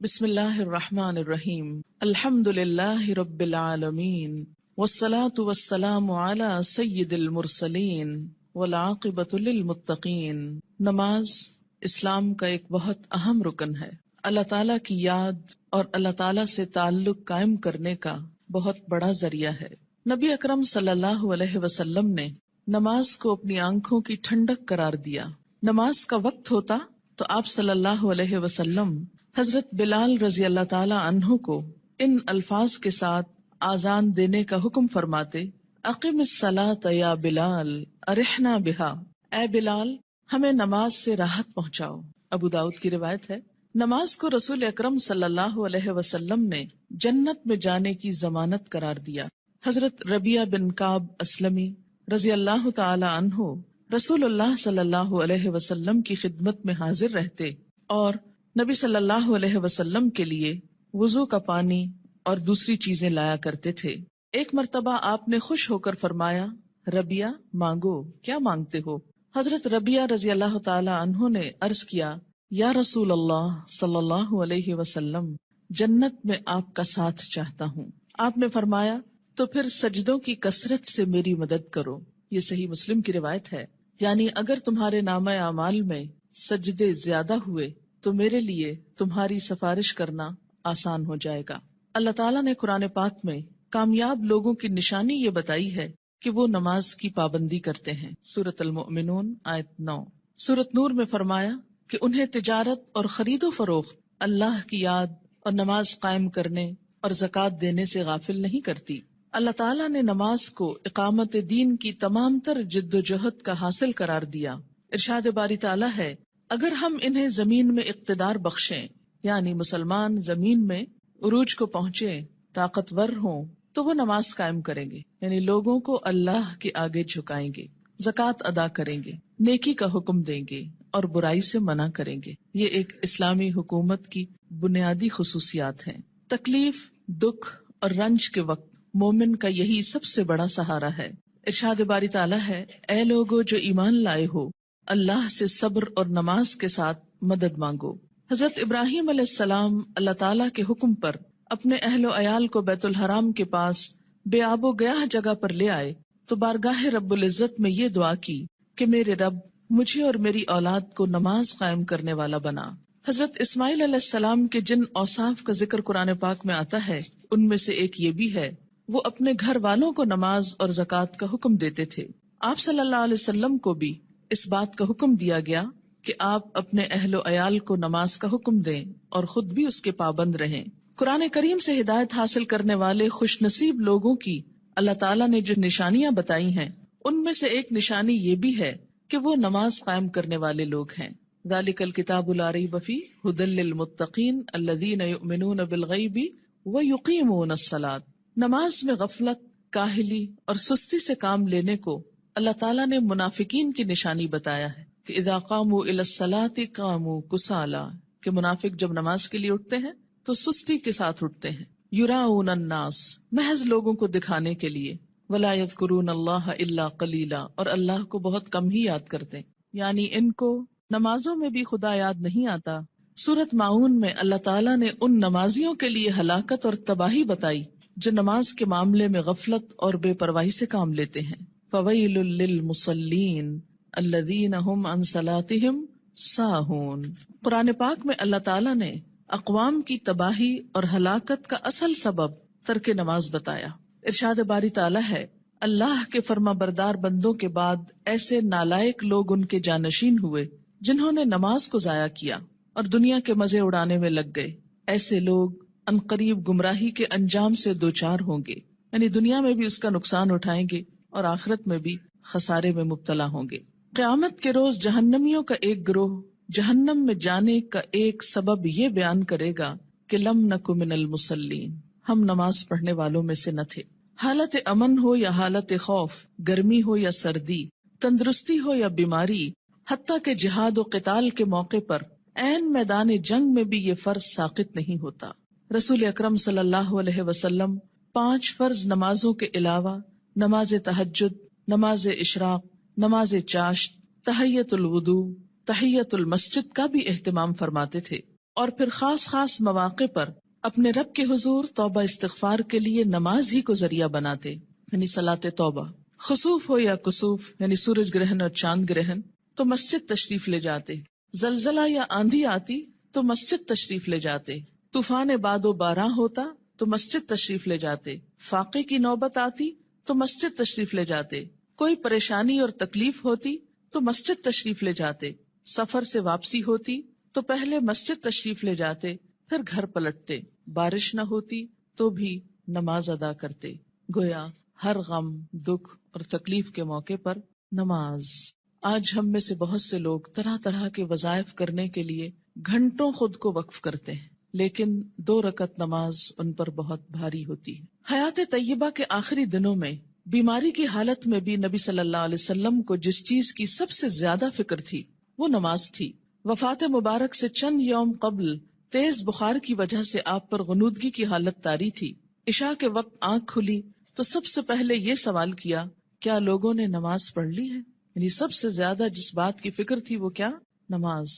بسم اللہ الرحمن الرحیم الحمد للہ رب العالمین والصلاة والسلام علی سید المرسلین والعاقبۃ للمتقین۔ نماز اسلام کا ایک بہت اہم رکن ہے۔ اللہ تعالیٰ کی یاد اور اللہ تعالیٰ سے تعلق قائم کرنے کا بہت بڑا ذریعہ ہے۔ نبی اکرم صلی اللہ علیہ وسلم نے نماز کو اپنی آنکھوں کی ٹھنڈک قرار دیا۔ نماز کا وقت ہوتا تو آپ صلی اللہ علیہ وسلم حضرت بلال رضی اللہ تعالی عنہ کو ان الفاظ کے ساتھ آذان دینے کا حکم فرماتے: اقم الصلاۃ یا بلال ارحنا بہا، اے بلال ہمیں نماز سے راحت پہنچاؤ۔ ابو داؤد کی روایت ہے۔ نماز کو رسول اکرم صلی اللہ علیہ وسلم نے جنت میں جانے کی ضمانت قرار دیا۔ حضرت ربیعہ بن کعب اسلمی رضی اللہ تعالی عنہ رسول اللہ صلی اللہ علیہ وسلم کی خدمت میں حاضر رہتے اور نبی صلی اللہ علیہ وسلم کے لیے وضو کا پانی اور دوسری چیزیں لایا کرتے تھے۔ ایک مرتبہ آپ نے خوش ہو کر فرمایا: ربیعہ مانگو، کیا مانگتے ہو؟ حضرت ربیعہ رضی اللہ تعالی عنہ نے عرض کیا: یا رسول اللہ صلی اللہ علیہ وسلم، جنت میں آپ کا ساتھ چاہتا ہوں۔ آپ نے فرمایا: تو پھر سجدوں کی کثرت سے میری مدد کرو۔ یہ صحیح مسلم کی روایت ہے۔ یعنی اگر تمہارے نامہ اعمال میں سجدے زیادہ ہوئے تو میرے لیے تمہاری سفارش کرنا آسان ہو جائے گا۔ اللہ تعالیٰ نے قرآن پاک میں کامیاب لوگوں کی نشانی یہ بتائی ہے کہ وہ نماز کی پابندی کرتے ہیں۔ سورۃ المؤمنون آیت 9۔ سورۃ نور میں فرمایا کہ انہیں تجارت اور خرید و فروخت اللہ کی یاد اور نماز قائم کرنے اور زکوٰۃ دینے سے غافل نہیں کرتی۔ اللہ تعالیٰ نے نماز کو اقامت دین کی تمام تر جد و جہد کا حاصل قرار دیا۔ ارشاد باری تعالیٰ ہے: اگر ہم انہیں زمین میں اقتدار بخشیں، یعنی مسلمان زمین میں عروج کو پہنچے، طاقتور ہوں، تو وہ نماز قائم کریں گے، یعنی لوگوں کو اللہ کے آگے جھکائیں گے، زکوٰۃ ادا کریں گے، نیکی کا حکم دیں گے اور برائی سے منع کریں گے۔ یہ ایک اسلامی حکومت کی بنیادی خصوصیات ہیں۔ تکلیف، دکھ اور رنج کے وقت مومن کا یہی سب سے بڑا سہارا ہے۔ ارشاد باری تعالیٰ ہے: اے لوگو جو ایمان لائے ہو، اللہ سے صبر اور نماز کے ساتھ مدد مانگو۔ حضرت ابراہیم علیہ السلام اللہ تعالیٰ کے حکم پر اپنے اہل و عیال کو بیت الحرام کے پاس بے آب و گیاہ جگہ پر لے آئے تو بارگاہ رب العزت میں یہ دعا کی کہ میرے رب مجھے اور میری اولاد کو نماز قائم کرنے والا بنا۔ حضرت اسماعیل علیہ السلام کے جن اوصاف کا ذکر قرآن پاک میں آتا ہے ان میں سے ایک یہ بھی ہے، وہ اپنے گھر والوں کو نماز اور زکوٰۃ کا حکم دیتے تھے۔ آپ صلی اللہ علیہ وسلم کو بھی اس بات کا حکم دیا گیا کہ آپ اپنے اہل و عیال کو نماز کا حکم دیں اور خود بھی اس کے پابند رہیں۔ قرآن کریم سے ہدایت حاصل کرنے والے خوش نصیب لوگوں کی اللہ تعالیٰ نے جو نشانیاں بتائی ہیں ان میں سے ایک نشانی یہ بھی ہے کہ وہ نماز قائم کرنے والے لوگ ہیں۔ ذالک الکتاب لا ریب فیہ ھدی للمتقین الذین یؤمنون بالغیب ویقیمون الصلاۃ۔ نماز میں غفلت، کاہلی اور سستی سے کام لینے کو اللہ تعالیٰ نے منافقین کی نشانی بتایا ہے کہ اذا قاموا الی الصلاۃ قاموا کسالی، کہ منافق جب نماز کے لیے اٹھتے ہیں تو سستی کے ساتھ اٹھتے ہیں۔ یراؤن الناس، محض لوگوں کو دکھانے کے لیے۔ ولا یذکرون اللہ الا قلیلا، اور اللہ کو بہت کم ہی یاد کرتے ہیں، یعنی ان کو نمازوں میں بھی خدا یاد نہیں آتا۔ سورۃ ماعون میں اللہ تعالیٰ نے ان نمازیوں کے لیے ہلاکت اور تباہی بتائی جو نماز کے معاملے میں غفلت اور بے پرواہی سے کام لیتے ہیں۔ فویل للمصلین الذین هم عن صلاتهم ساہون۔ قرآن پاک میں اللہ تعالیٰ نے اقوام کی تباہی اور ہلاکت کا اصل سبب ترک نماز بتایا۔ ارشاد باری تعالیٰ ہے: اللہ کے فرما بردار بندوں کے بعد ایسے نالائق لوگ ان کے جانشین ہوئے جنہوں نے نماز کو ضائع کیا اور دنیا کے مزے اڑانے میں لگ گئے۔ ایسے لوگ عنقریب گمراہی کے انجام سے دوچار ہوں گے، یعنی دنیا میں بھی اس کا نقصان اٹھائیں گے اور آخرت میں بھی خسارے میں مبتلا ہوں گے۔ قیامت کے روز جہنمیوں کا ایک گروہ جہنم میں جانے کا ایک سبب یہ بیان کرے گا کہ لم نک من المصلین، ہم نماز پڑھنے والوں میں سے نہ تھے۔ حالت امن ہو یا حالت خوف، گرمی ہو یا سردی، تندرستی ہو یا بیماری، حتیٰ کہ جہاد و قتال کے موقع پر عین میدان جنگ میں بھی یہ فرض ساقط نہیں ہوتا۔ رسول اکرم صلی اللہ علیہ وسلم 5 فرض نمازوں کے علاوہ نماز تہجد، نماز اشراق، نماز چاشت، تحیت الوضو، تحیت المسجد کا بھی اہتمام فرماتے تھے۔ اور پھر خاص خاص مواقع پر اپنے رب کے حضور توبہ استغفار کے لیے نماز ہی کو ذریعہ بناتے، یعنی صلاۃ توبہ. خسوف ہو یا کسوف یعنی سورج گرہن اور چاند گرہن تو مسجد تشریف لے جاتے، زلزلہ یا آندھی آتی تو مسجد تشریف لے جاتے، طوفان باد و باران ہوتا تو مسجد تشریف لے جاتے، فاقے کی نوبت آتی تو مسجد تشریف لے جاتے، کوئی پریشانی اور تکلیف ہوتی تو مسجد تشریف لے جاتے، سفر سے واپسی ہوتی تو پہلے مسجد تشریف لے جاتے پھر گھر پلٹتے، بارش نہ ہوتی تو بھی نماز ادا کرتے. گویا ہر غم، دکھ اور تکلیف کے موقع پر نماز. آج ہم میں سے بہت سے لوگ طرح طرح کے وظائف کرنے کے لیے گھنٹوں خود کو وقف کرتے ہیں، لیکن 2 رکعت نماز ان پر بہت بھاری ہوتی ہے. حیات طیبہ کے آخری دنوں میں بیماری کی حالت میں بھی نبی صلی اللہ علیہ وسلم کو جس چیز کی سب سے زیادہ فکر تھی وہ نماز تھی. وفات مبارک سے چند یوم قبل تیز بخار کی وجہ سے آپ پر غنودگی کی حالت طاری تھی. عشاء کے وقت آنکھ کھلی تو سب سے پہلے یہ سوال کیا، کیا لوگوں نے نماز پڑھ لی ہے؟ یعنی سب سے زیادہ جس بات کی فکر تھی وہ کیا؟ نماز.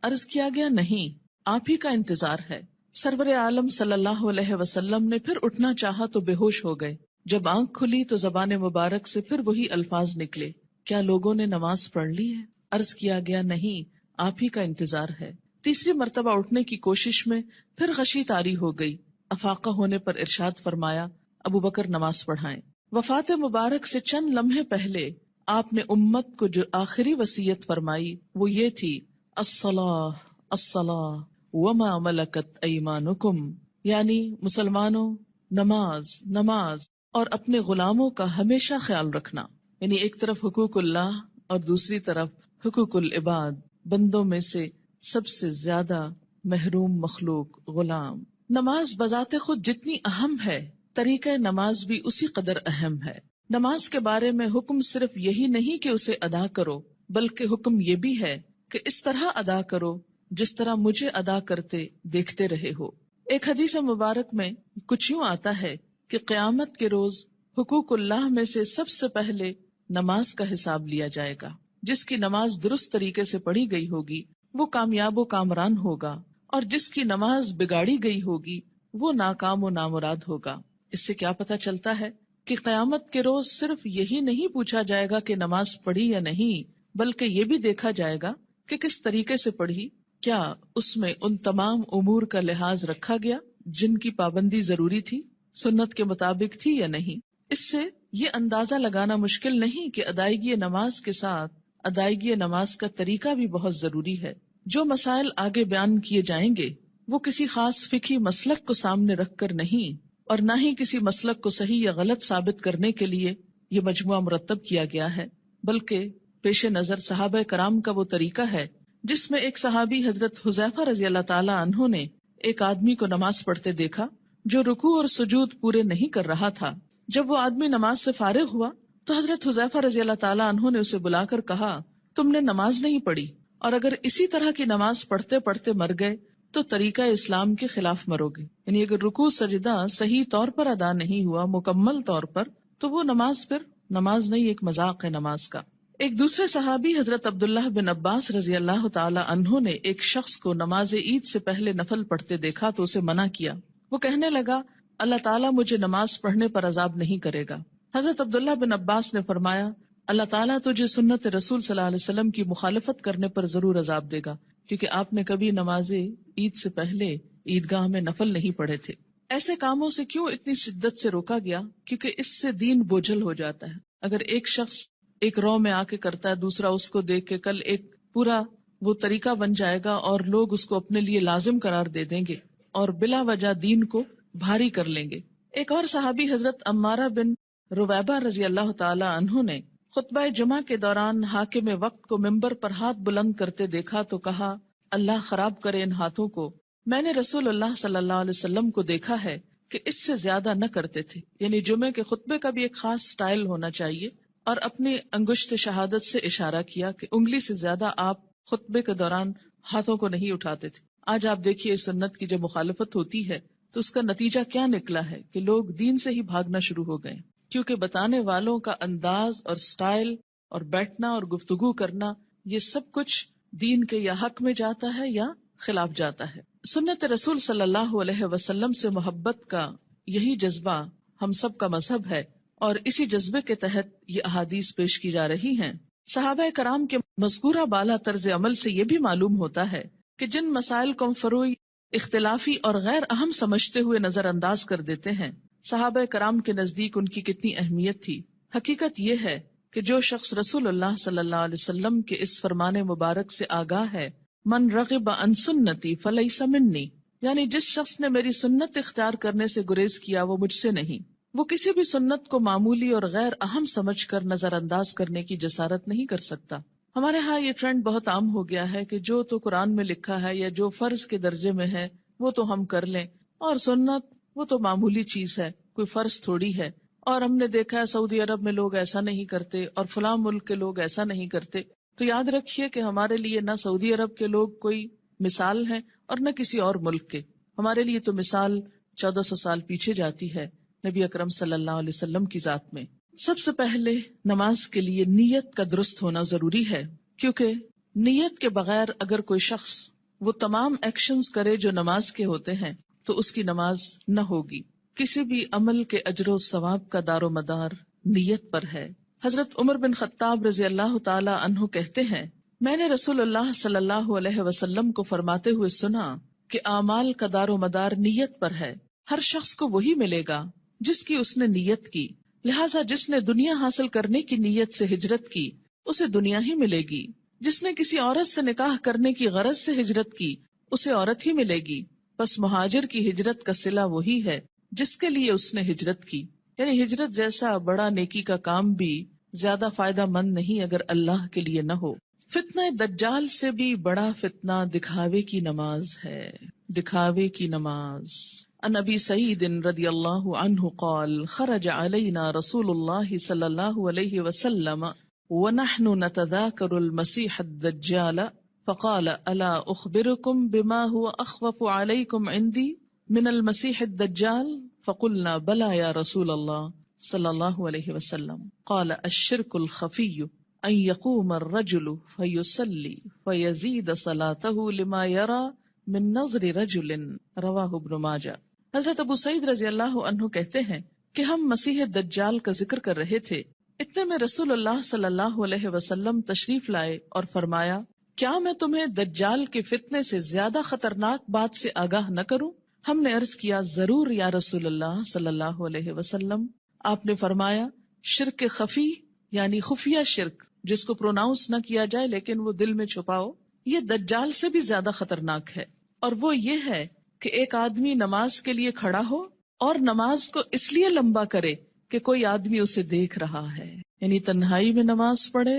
عرض کیا گیا نہیں، آپ ہی کا انتظار ہے. سرور عالم صلی اللہ علیہ وسلم نے پھر اٹھنا چاہا تو بے ہوش ہو گئے. جب آنکھ کھلی تو زبان مبارک سے پھر وہی الفاظ نکلے، کیا لوگوں نے نماز پڑھ لی ہے؟ عرض کیا گیا نہیں، آپ ہی کا انتظار ہے. تیسری مرتبہ اٹھنے کی کوشش میں پھر غشی طاری ہو گئی. افاقہ ہونے پر ارشاد فرمایا، ابو بکر نماز پڑھائیں. وفات مبارک سے چند لمحے پہلے آپ نے امت کو جو آخری وصیت فرمائی وہ یہ تھی، الصلاۃ الصلاۃ وما ملکت ایمانکم، یعنی مسلمانوں نماز نماز اور اپنے غلاموں کا ہمیشہ خیال رکھنا. یعنی ایک طرف حقوق اللہ اور دوسری طرف حقوق العباد، بندوں میں سے سب سے زیادہ محروم مخلوق غلام. نماز بذات خود جتنی اہم ہے، طریقہ نماز بھی اسی قدر اہم ہے. نماز کے بارے میں حکم صرف یہی نہیں کہ اسے ادا کرو، بلکہ حکم یہ بھی ہے کہ اس طرح ادا کرو جس طرح مجھے ادا کرتے دیکھتے رہے ہو. ایک حدیث مبارک میں کچھ یوں آتا ہے کہ قیامت کے روز حقوق اللہ میں سے سب سے پہلے نماز کا حساب لیا جائے گا. جس کی نماز درست طریقے سے پڑھی گئی ہوگی وہ کامیاب و کامران ہوگا، اور جس کی نماز بگاڑی گئی ہوگی وہ ناکام و نامراد ہوگا. اس سے کیا پتہ چلتا ہے کہ قیامت کے روز صرف یہی نہیں پوچھا جائے گا کہ نماز پڑھی یا نہیں، بلکہ یہ بھی دیکھا جائے گا کہ کس طریقے سے پڑھی، کیا اس میں ان تمام امور کا لحاظ رکھا گیا جن کی پابندی ضروری تھی، سنت کے مطابق تھی یا نہیں. اس سے یہ اندازہ لگانا مشکل نہیں کہ ادائیگی نماز کے ساتھ ادائیگی نماز کا طریقہ بھی بہت ضروری ہے. جو مسائل آگے بیان کیے جائیں گے وہ کسی خاص فقہی مسلک کو سامنے رکھ کر نہیں، اور نہ ہی کسی مسلک کو صحیح یا غلط ثابت کرنے کے لیے یہ مجموعہ مرتب کیا گیا ہے، بلکہ پیش نظر صحابہ کرام کا وہ طریقہ ہے جس میں ایک صحابی حضرت حذیفہ رضی اللہ تعالی عنہ نے ایک آدمی کو نماز پڑھتے دیکھا جو رکوع اور سجود پورے نہیں کر رہا تھا. جب وہ آدمی نماز سے فارغ ہوا تو حضرت حذیفہ رضی اللہ تعالی عنہ نے اسے بلا کر کہا، تم نے نماز نہیں پڑھی، اور اگر اسی طرح کی نماز پڑھتے پڑھتے مر گئے تو طریقہ اسلام کے خلاف مرو گے. یعنی اگر رکوع سجدہ صحیح طور پر ادا نہیں ہوا مکمل طور پر تو وہ نماز پھر نماز نہیں، ایک مذاق ہے نماز کا. ایک دوسرے صحابی حضرت عبداللہ بن عباس رضی اللہ تعالی عنہ نے ایک شخص کو نماز عید سے پہلے نفل پڑھتے دیکھا تو اسے منع کیا. وہ کہنے لگا، اللہ تعالیٰ مجھے نماز پڑھنے پر عذاب نہیں کرے گا. حضرت عبداللہ بن عباس نے فرمایا، اللہ تعالیٰ تجھے سنت رسول صلی اللہ علیہ وسلم کی مخالفت کرنے پر ضرور عذاب دے گا، کیونکہ آپ نے کبھی نماز عید سے پہلے عیدگاہ میں نفل نہیں پڑھے تھے. ایسے کاموں سے کیوں اتنی شدت سے روکا گیا؟ کیونکہ اس سے دین بوجھل ہو جاتا ہے. اگر ایک شخص ایک رو میں آ کے کرتا ہے، دوسرا اس کو دیکھ کے کل ایک پورا وہ طریقہ بن جائے گا اور لوگ اس کو اپنے لیے لازم قرار دے دیں گے اور بلا وجہ دین کو بھاری کر لیں گے. ایک اور صحابی حضرت عمارہ بن رویبہ رضی اللہ تعالی عنہ نے خطبہ جمعہ کے دوران حاکم وقت کو ممبر پر ہاتھ بلند کرتے دیکھا تو کہا، اللہ خراب کرے ان ہاتھوں کو. میں نے رسول اللہ صلی اللہ علیہ وسلم کو دیکھا ہے کہ اس سے زیادہ نہ کرتے تھے. یعنی جمعے کے خطبے کا بھی ایک خاص سٹائل ہونا چاہیے، اور اپنی انگشت شہادت سے اشارہ کیا کہ انگلی سے زیادہ آپ خطبے کے دوران ہاتھوں کو نہیں اٹھاتے تھے. آج آپ دیکھیے سنت کی جب مخالفت ہوتی ہے تو اس کا نتیجہ کیا نکلا ہے کہ لوگ دین سے ہی بھاگنا شروع ہو گئے، کیونکہ بتانے والوں کا انداز اور سٹائل اور بیٹھنا اور گفتگو کرنا یہ سب کچھ دین کے یا حق میں جاتا ہے یا خلاف جاتا ہے۔ سنت رسول صلی اللہ علیہ وسلم سے محبت کا یہی جذبہ ہم سب کا مذہب ہے، اور اسی جذبے کے تحت یہ احادیث پیش کی جا رہی ہیں۔ صحابہ کرام کے مذکورہ بالا طرز عمل سے یہ بھی معلوم ہوتا ہے کہ جن مسائل کو ہم فروعی، اختلافی اور غیر اہم سمجھتے ہوئے نظر انداز کر دیتے ہیں، صحابہ کرام کے نزدیک ان کی کتنی اہمیت تھی۔ حقیقت یہ ہے کہ جو شخص رسول اللہ صلی اللہ علیہ وسلم کے اس فرمان مبارک سے آگاہ ہے، من رغب عن سنتی فلیس منی، یعنی جس شخص نے میری سنت اختیار کرنے سے گریز کیا وہ مجھ سے نہیں، وہ کسی بھی سنت کو معمولی اور غیر اہم سمجھ کر نظر انداز کرنے کی جسارت نہیں کر سکتا۔ ہمارے ہاں یہ ٹرینڈ بہت عام ہو گیا ہے کہ جو تو قرآن میں لکھا ہے یا جو فرض کے درجے میں ہے وہ تو ہم کر لیں، اور سنت وہ تو معمولی چیز ہے، کوئی فرض تھوڑی ہے۔ اور ہم نے دیکھا ہے سعودی عرب میں لوگ ایسا نہیں کرتے اور فلاں ملک کے لوگ ایسا نہیں کرتے۔ تو یاد رکھیے کہ ہمارے لیے نہ سعودی عرب کے لوگ کوئی مثال ہیں اور نہ کسی اور ملک کے، ہمارے لیے تو مثال 1400 سال پیچھے جاتی ہے نبی اکرم صلی اللہ علیہ وسلم کی ذات میں۔ سب سے پہلے نماز کے لیے نیت کا درست ہونا ضروری ہے، کیونکہ نیت کے بغیر اگر کوئی شخص وہ تمام ایکشنز کرے جو نماز کے ہوتے ہیں تو اس کی نماز نہ ہوگی۔ کسی بھی عمل کے اجر و ثواب کا دار و مدار نیت پر ہے۔ حضرت عمر بن خطاب رضی اللہ تعالی عنہ کہتے ہیں، میں نے رسول اللہ صلی اللہ علیہ وسلم کو فرماتے ہوئے سنا کہ اعمال کا دار و مدار نیت پر ہے، ہر شخص کو وہی ملے گا جس کی اس نے نیت کی، لہٰذا جس نے دنیا حاصل کرنے کی نیت سے ہجرت کی اسے دنیا ہی ملے گی، جس نے کسی عورت سے نکاح کرنے کی غرض سے ہجرت کی اسے عورت ہی ملے گی، بس مہاجر کی ہجرت کا صلہ وہی ہے جس کے لیے اس نے ہجرت کی۔ یعنی ہجرت جیسا بڑا نیکی کا کام بھی زیادہ فائدہ مند نہیں اگر اللہ کے لیے نہ ہو۔ فتنہ دجال سے بھی بڑا فتنہ دکھاوے کی نماز ہے، دکھاوے کی نماز۔ عن ابی سعید رضی اللہ عنہ قال خرج علینا رسول اللہ صلی اللہ علیہ وسلم ونحن نتذاکر المسیح الدجال فقال الا اخبرکم بما هو اخوف علیکم عندی من المسیح الدجال فقلنا بلا یا رسول اللہ صلی اللہ علیہ وسلم قال الشرک الخفی ان یقوم الرجل فیصلی فیزید صلاته لما یرى من نظر رجل رواہ ابن ماجہ۔ حضرت ابو سعید رضی اللہ عنہ کہتے ہیں کہ ہم مسیح دجال کا ذکر کر رہے تھے، اتنے میں رسول اللہ صلی اللہ علیہ وسلم تشریف لائے اور فرمایا، کیا میں تمہیں دجال کے فتنے سے زیادہ خطرناک بات سے آگاہ نہ کروں؟ ہم نے عرض کیا، ضرور یا رسول اللہ صلی اللہ علیہ وسلم۔ آپ نے فرمایا، شرک خفی یعنی خفیہ شرک جس کو پروناؤنس نہ کیا جائے لیکن وہ دل میں چھپاؤ، یہ دجال سے بھی زیادہ خطرناک ہے، اور وہ یہ ہے کہ ایک آدمی نماز کے لیے کھڑا ہو اور نماز کو اس لیے لمبا کرے کہ کوئی آدمی اسے دیکھ رہا ہے، یعنی تنہائی میں نماز پڑھے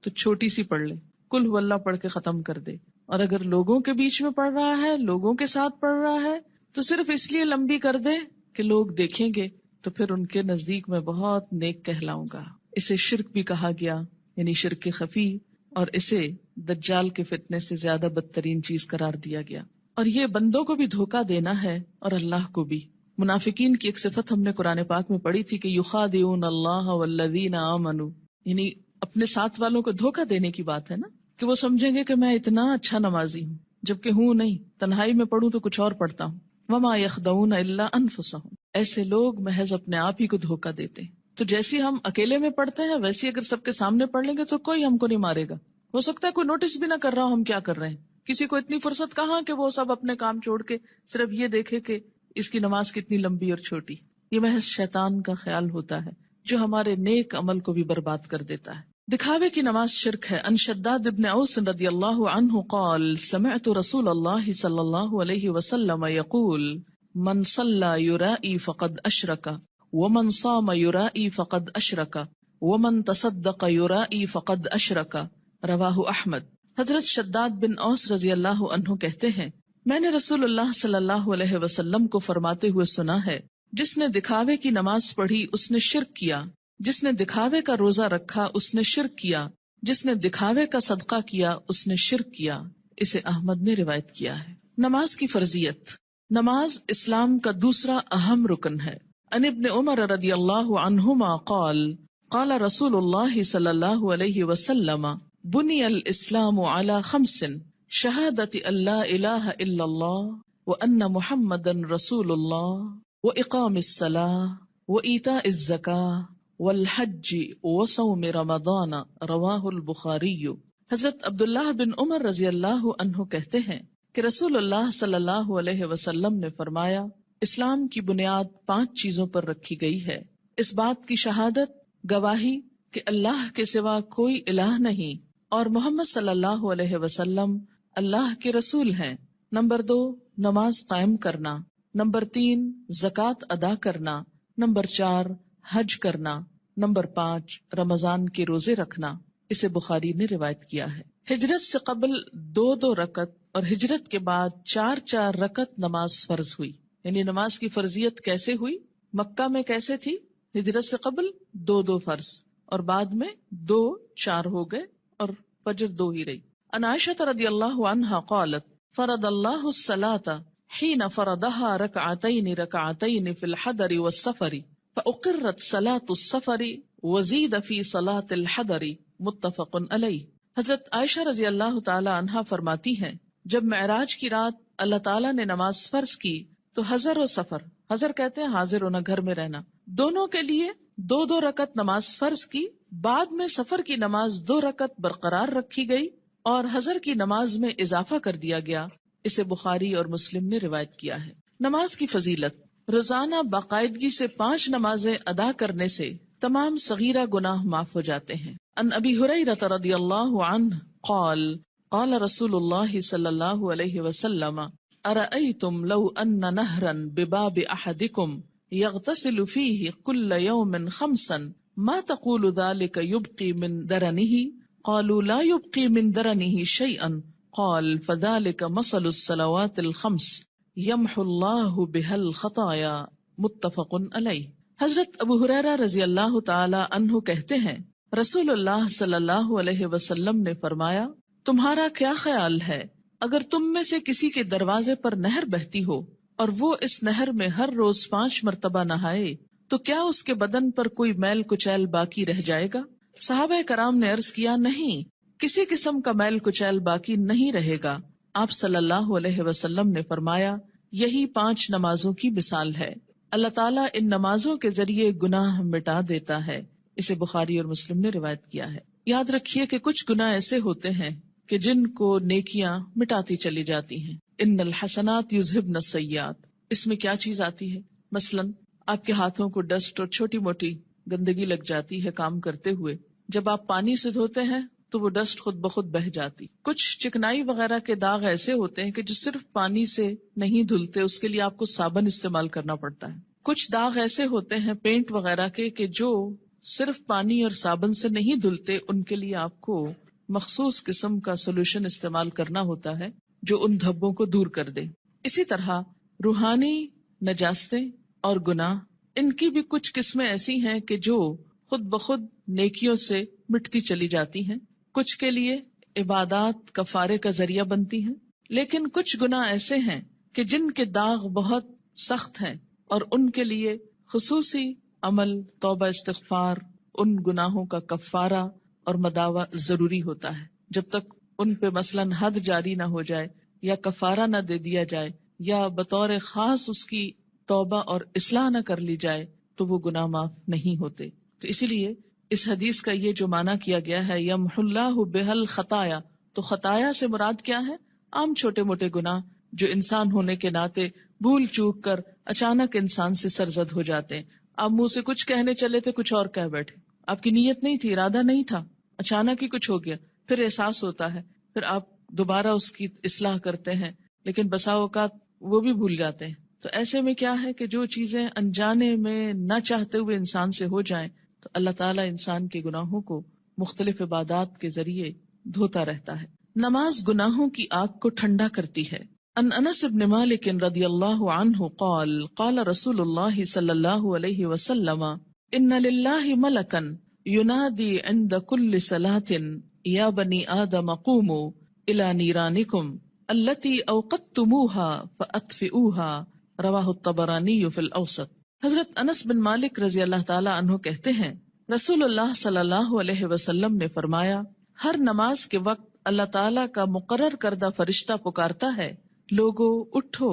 تو چھوٹی سی پڑھ لے، قل هو اللہ پڑھ کے ختم کر دے، اور اگر لوگوں کے بیچ میں پڑھ رہا ہے، لوگوں کے ساتھ پڑھ رہا ہے تو صرف اس لیے لمبی کر دے کہ لوگ دیکھیں گے تو پھر ان کے نزدیک میں بہت نیک کہلاؤں گا۔ اسے شرک بھی کہا گیا، یعنی شرک خفی، اور اسے دجال کے فتنے سے زیادہ بدترین چیز قرار دیا گیا۔ اور یہ بندوں کو بھی دھوکہ دینا ہے اور اللہ کو بھی۔ منافقین کی ایک صفت ہم نے قرآن پاک میں پڑھی تھی کہ یخادعون اللہ والذین آمنوا، یعنی اپنے ساتھ والوں کو دھوکہ دینے کی بات ہے نا، کہ وہ سمجھیں گے کہ میں اتنا اچھا نمازی ہوں جبکہ ہوں نہیں، تنہائی میں پڑھوں تو کچھ اور پڑھتا ہوں۔ وما یخدعون الا انفسهم، ایسے لوگ محض اپنے آپ ہی کو دھوکہ دیتے ہیں۔ تو جیسی ہم اکیلے میں پڑھتے ہیں ویسی اگر سب کے سامنے پڑھ لیں گے تو کوئی ہم کو نہیں مارے گا، ہو سکتا ہے کوئی نوٹس بھی نہ کر رہا ہو ہم کیا کر رہے ہیں، کسی کو اتنی فرصت کہاں کہ وہ سب اپنے کام چھوڑ کے صرف یہ دیکھے کہ اس کی نماز کتنی لمبی اور چھوٹی۔ یہ محض شیطان کا خیال ہوتا ہے جو ہمارے نیک عمل کو بھی برباد کر دیتا ہے۔ دکھاوے کی نماز شرک ہے۔ ان شداد ابن اوس رضی اللہ عنہ قال سمعت رسول اللہ صلی اللہ علیہ وسلم یقول من صلی یرائی فقد اشرک ومن صام یرائی فقد اشرک ومن تصدق یرائی فقد اشرک، رواہ احمد۔ حضرت شداد بن اوس رضی اللہ عنہ کہتے ہیں، میں نے رسول اللہ صلی اللہ علیہ وسلم کو فرماتے ہوئے سنا ہے، جس نے دکھاوے کی نماز پڑھی اس نے شرک کیا، جس نے دکھاوے کا روزہ رکھا اس نے شرک کیا، جس نے دکھاوے کا صدقہ کیا اس نے شرک کیا۔ اسے احمد نے روایت کیا ہے۔ نماز کی فرضیت۔ نماز اسلام کا دوسرا اہم رکن ہے۔ ان ابن عمر رضی اللہ عنہما قال قال رسول اللہ صلی اللہ علیہ وسلم بنی الاسلام علی خمس شہادت اللہ الہ الا اللہ وان محمدن رسول اللہ واقام الصلاۃ وایتاء الزکاۃ والحج وصوم رمضان رواہ البخاری۔ حضرت عبداللہ بن عمر رضی اللہ عنہ کہتے ہیں کہ رسول اللہ صلی اللہ علیہ وسلم نے فرمایا، اسلام کی بنیاد 5 چیزوں پر رکھی گئی ہے، اس بات کی شہادت، گواہی کہ اللہ کے سوا کوئی الہ نہیں اور محمد صلی اللہ علیہ وسلم اللہ کے رسول ہیں، نمبر 2 نماز قائم کرنا، نمبر 3 زکوٰۃ ادا کرنا، نمبر 4 حج کرنا، نمبر 5 رمضان کے روزے رکھنا۔ اسے بخاری نے روایت کیا ہے۔ ہجرت سے قبل 2 رکعت اور ہجرت کے بعد 4 رکعت نماز فرض ہوئی، یعنی نماز کی فرضیت کیسے ہوئی؟ مکہ میں کیسے تھی؟ ہجرت سے قبل 2 فرض اور بعد میں 4 ہو گئے اور فجر 2 ہی رہی۔ عن عائشہ رضی اللہ عنہا قالت فرض اللہ الصلاۃ حین فرضها رکعتین فی الحضر والسفر فاقرت صلاۃ السفر وزید فی صلاۃ الحضر متفق علیہ۔ حضرت عائشہ رضی اللہ تعالی عنہا فرماتی ہیں، جب معراج کی رات اللہ تعالیٰ نے نماز فرض کی تو حضر و سفر، حضر کہتے ہیں حاضر ہونا، گھر میں رہنا، دونوں کے لیے 2 رکعت نماز فرض کی، بعد میں سفر کی نماز 2 رکعت برقرار رکھی گئی اور حضر کی نماز میں اضافہ کر دیا گیا۔ اسے بخاری اور مسلم نے روایت کیا ہے۔ نماز کی فضیلت، روزانہ باقاعدگی سے 5 نمازیں ادا کرنے سے تمام صغیرہ گناہ معاف ہو جاتے ہیں۔ ان ابی ہریرہ رضی اللہ عنہ قال قال رسول اللہ صلی اللہ علیہ وسلم ارأیتم لو ان نہرا بباب احدکم یغتسل فیہ کل یوم 5 ما تقول ذلك یبقی من درنہ قالوا لا یبقی من درنہ شیئا قال فذلك مثل الصلوات الخمس یمحو اللہ بها الخطایا متفق علیہ۔ حضرت ابو ہریرہ رضی اللہ تعالی عنہ کہتے ہیں، رسول اللہ صلی اللہ علیہ وسلم نے فرمایا، تمہارا کیا خیال ہے اگر تم میں سے کسی کے دروازے پر نہر بہتی ہو اور وہ اس نہر میں ہر روز 5 مرتبہ نہائے تو کیا اس کے بدن پر کوئی میل کچیل باقی رہ جائے گا؟ صحابہ کرام نے عرض کیا، نہیں، کسی قسم کا میل کچیل باقی نہیں رہے گا۔ آپ صلی اللہ علیہ وسلم نے فرمایا، یہی 5 نمازوں کی مثال ہے، اللہ تعالیٰ ان نمازوں کے ذریعے گناہ مٹا دیتا ہے۔ اسے بخاری اور مسلم نے روایت کیا ہے۔ یاد رکھیے کہ کچھ گناہ ایسے ہوتے ہیں کہ جن کو نیکیاں مٹاتی چلی جاتی ہیں۔ ان الحسنات یذہبن السیئات، اس میں کیا چیز آتی ہے؟ مثلا آپ کے ہاتھوں کو ڈسٹ اور چھوٹی موٹی گندگی لگ جاتی ہے کام کرتے ہوئے، جب آپ پانی سے دھوتے ہیں تو وہ ڈسٹ خود بخود بہہ جاتی۔ کچھ چکنائی وغیرہ کے داغ ایسے ہوتے ہیں کہ جو صرف پانی سے نہیں دھلتے، اس کے لیے آپ کو صابن استعمال کرنا پڑتا ہے۔ کچھ داغ ایسے ہوتے ہیں پینٹ وغیرہ کے کہ جو صرف پانی اور صابن سے نہیں دھلتے، ان کے لیے آپ کو مخصوص قسم کا سولوشن استعمال کرنا ہوتا ہے جو ان دھبوں کو دور کر دے۔ اسی طرح روحانی نجاستیں اور گناہ، ان کی بھی کچھ قسمیں ایسی ہیں کہ جو خود بخود نیکیوں سے مٹتی چلی جاتی ہیں، کچھ کے لیے عبادات کفارے کا ذریعہ بنتی ہیں، لیکن کچھ گناہ ایسے ہیں کہ جن کے داغ بہت سخت ہیں اور ان کے لیے خصوصی عمل، توبہ، استغفار، ان گناہوں کا کفارہ اور مداوع ضروری ہوتا ہے۔ جب تک ان پہ مثلاً حد جاری نہ ہو جائے یا کفارہ نہ دے دیا جائے یا بطور خاص اس کی توبہ اور اصلاح نہ کر لی جائے تو وہ گناہ معاف نہیں ہوتے۔ تو اسی لیے اس حدیث کا یہ جو معنی کیا گیا ہے یمحو اللہ بها الخطایا، تو خطایا سے مراد کیا ہے؟ عام چھوٹے موٹے گناہ جو انسان ہونے کے ناطے بھول چوک کر اچانک انسان سے سرزد ہو جاتے ہیں۔ آپ منہ سے کچھ کہنے چلے تھے، کچھ اور کہہ بیٹھے، آپ کی نیت نہیں تھی، ارادہ نہیں تھا، اچانک ہی کچھ ہو گیا، پھر احساس ہوتا ہے، پھر آپ دوبارہ اس کی اصلاح کرتے ہیں، لیکن بسا اوقات وہ بھی بھول جاتے ہیں۔ تو ایسے میں کیا ہے کہ جو چیزیں انجانے میں نہ چاہتے ہوئے انسان سے ہو جائیں تو اللہ تعالیٰ انسان کے گناہوں کو مختلف عبادات کے ذریعے دھوتا رہتا ہے۔ نماز گناہوں کی آگ کو ٹھنڈا کرتی ہے۔ ان انس بن مالک رضی اللہ عنہ قال قال رسول اللہ صلی اللہ علیہ وسلم ان للہ ملکا ینادی عند کل صلاة یا بنی آدم قوموا الی نیرانکم التی اوقدتموها فاطفئوها رواہ الطبرانی فی الاوسط۔ حضرت انس بن مالک رضی اللہ تعالی عنہ کہتے ہیں، رسول اللہ صلی اللہ علیہ وسلم نے فرمایا، ہر نماز کے وقت اللہ تعالیٰ کا مقرر کردہ فرشتہ پکارتا ہے، لوگو اٹھو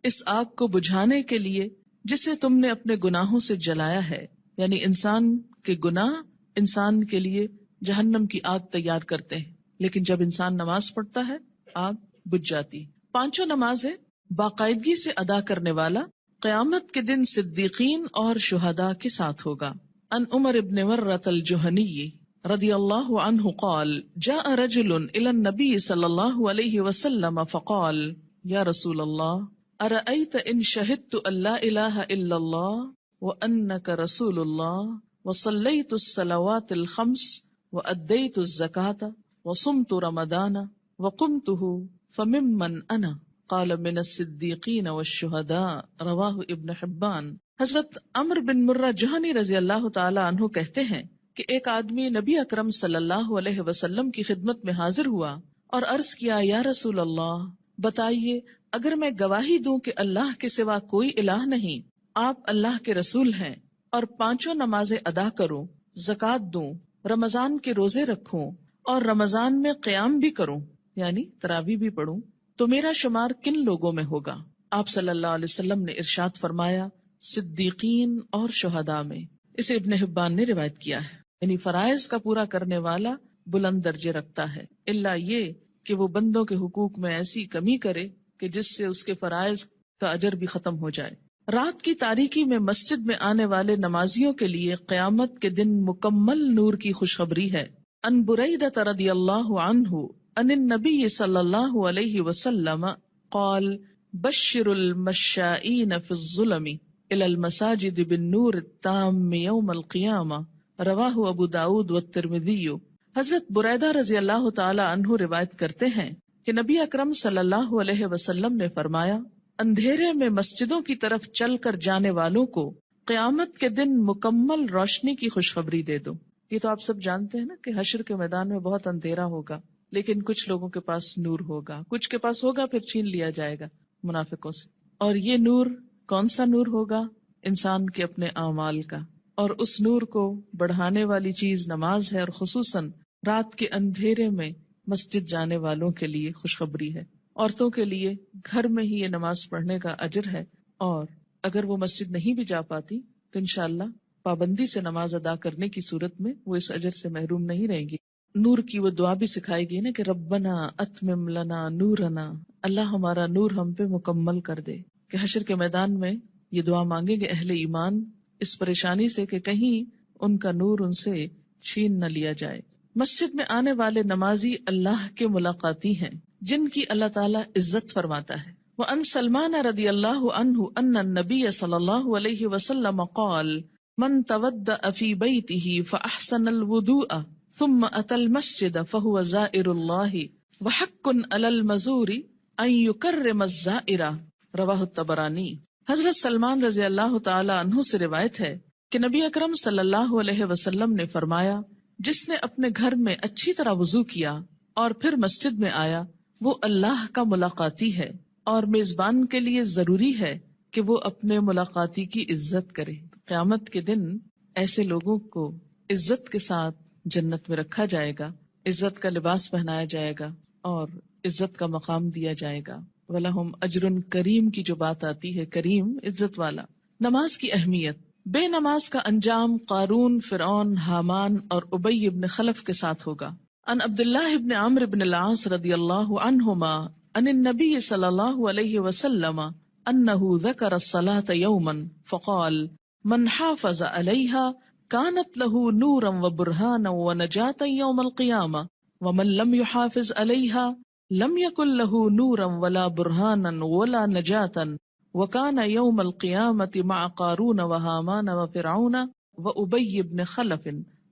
اس آگ کو بجھانے کے لیے جسے تم نے اپنے گناہوں سے جلایا ہے. یعنی انسان کے گناہ انسان کے لیے جہنم کی آگ تیار کرتے ہیں، لیکن جب انسان نماز پڑھتا ہے آگ بجھ جاتی. 5 نمازیں باقاعدگی سے ادا کرنے والا قیامت کے دن صدیقین اور شہداء کے ساتھ ہوگا. ان عمر ابن مرۃ الجہنی رضی اللہ عنہ قال جاء رجل الى النبی صلی اللہ علیہ وسلم فقال یا رسول اللہ ارأیت ان شہدت ان لا الہ الا اللہ وانک رسول اللہ وصلیت الصلوات الخمس وادیت الزکاة وصمت رمضان وقمته فممن انا قال من الصدیقین والشہداء رواہ ابن حبان. حضرت عمر بن مرہ جہنی رضی اللہ تعالی عنہ کہتے ہیں کہ ایک آدمی نبی اکرم صلی اللہ علیہ وسلم کی خدمت میں حاضر ہوا اور عرض کیا یا رسول اللہ بتائیے اگر میں گواہی دوں کہ اللہ کے سوا کوئی الہ نہیں، آپ اللہ کے رسول ہیں، اور 5 نمازیں ادا کروں، زکوٰۃ دوں، رمضان کے روزے رکھوں اور رمضان میں قیام بھی کروں یعنی تراویح بھی پڑھوں، تو میرا شمار کن لوگوں میں ہوگا؟ آپ صلی اللہ علیہ وسلم نے ارشاد فرمایا صدیقین اور شہداء میں. اسے ابن حبان نے روایت کیا ہے. یعنی فرائض کا پورا کرنے والا بلند درجے رکھتا ہے، الا یہ کہ وہ بندوں کے حقوق میں ایسی کمی کرے کہ جس سے اس کے فرائض کا اجر بھی ختم ہو جائے. رات کی تاریکی میں مسجد میں آنے والے نمازیوں کے لیے قیامت کے دن مکمل نور کی خوشخبری ہے. ان بریدہ رضی اللہ عنہ ان النبی صلی اللہ علیہ وسلم قال بشر المشائین فی الظلم الى المساجد بالنور التام یوم القیامہ رواہ ابو داود والترمذی. حضرت بریدہ رضی اللہ تعالی عنہ روایت کرتے ہیں کہ نبی اکرم صلی اللہ علیہ وسلم نے فرمایا اندھیرے میں مسجدوں کی طرف چل کر جانے والوں کو قیامت کے دن مکمل روشنی کی خوشخبری دے دو. یہ تو آپ سب جانتے ہیں نا کہ حشر کے میدان میں بہت اندھیرا ہوگا، لیکن کچھ لوگوں کے پاس نور ہوگا، کچھ کے پاس ہوگا پھر چھین لیا جائے گا منافقوں سے. اور یہ نور کون سا نور ہوگا؟ انسان کے اپنے اعمال کا. اور اس نور کو بڑھانے والی چیز نماز ہے، اور خصوصاً رات کے اندھیرے میں مسجد جانے والوں کے لیے خوشخبری ہے. عورتوں کے لیے گھر میں ہی یہ نماز پڑھنے کا اجر ہے، اور اگر وہ مسجد نہیں بھی جا پاتی تو انشاءاللہ پابندی سے نماز ادا کرنے کی صورت میں وہ اس اجر سے محروم نہیں رہیں گی. نور کی وہ دعا بھی سکھائی گئی نا کہ ربنا اتمم لنا نورنا، اللہ ہمارا نور ہم پہ مکمل کر دے. کہ حشر کے میدان میں یہ دعا مانگیں گے اہل ایمان اس پریشانی سے کہ کہیں ان کا نور ان سے چھین نہ لیا جائے. مسجد میں آنے والے نمازی اللہ کے ملاقاتی ہیں جن کی اللہ تعالیٰ عزت فرماتا ہے. وَأَن سلمان رضی اللہ عنہ ان النبی صلی اللہ علیہ وسلم قال من تودأ فی بیتہ فاحسن الوضوء ثم اتى المسجد فهو زائر اللہ وحق علی المزور ان یکرم الزائر رواہ الطبرانی. حضرت سلمان رضی اللہ تعالی عنہ سے روایت ہے کہ نبی اکرم صلی اللہ علیہ وسلم نے فرمایا جس نے اپنے گھر میں اچھی طرح وضو کیا اور پھر مسجد میں آیا وہ اللہ کا ملاقاتی ہے، اور میزبان کے لیے ضروری ہے کہ وہ اپنے ملاقاتی کی عزت کرے. قیامت کے دن ایسے لوگوں کو عزت کے ساتھ جنت میں رکھا جائے گا، عزت کا لباس پہنایا جائے گا اور عزت کا مقام دیا جائے گا. وَلَهُمْ أَجْرٌ کریم کی جو بات آتی ہے، کریم عزت والا. نماز کی اہمیت. بے نماز کا انجام قارون، فرعون، حامان اور ابی ابن خلف کے ساتھ ہوگا. ان عبداللہ ابن عمرو ابن العاص رضی اللہ عنہما ان النبی صلی اللہ علیہ وسلم انہ ذکر الصلاة یوما فقال من حافظ علیہا كانت له نورا وبرهانا ونجاة يوم القيامة ومن لم يحافظ عليها لم يكن له نورا ولا برهانا ولا نجاة وكان يوم القيامة مع قارون وهامان وفرعون وأبي بن خلف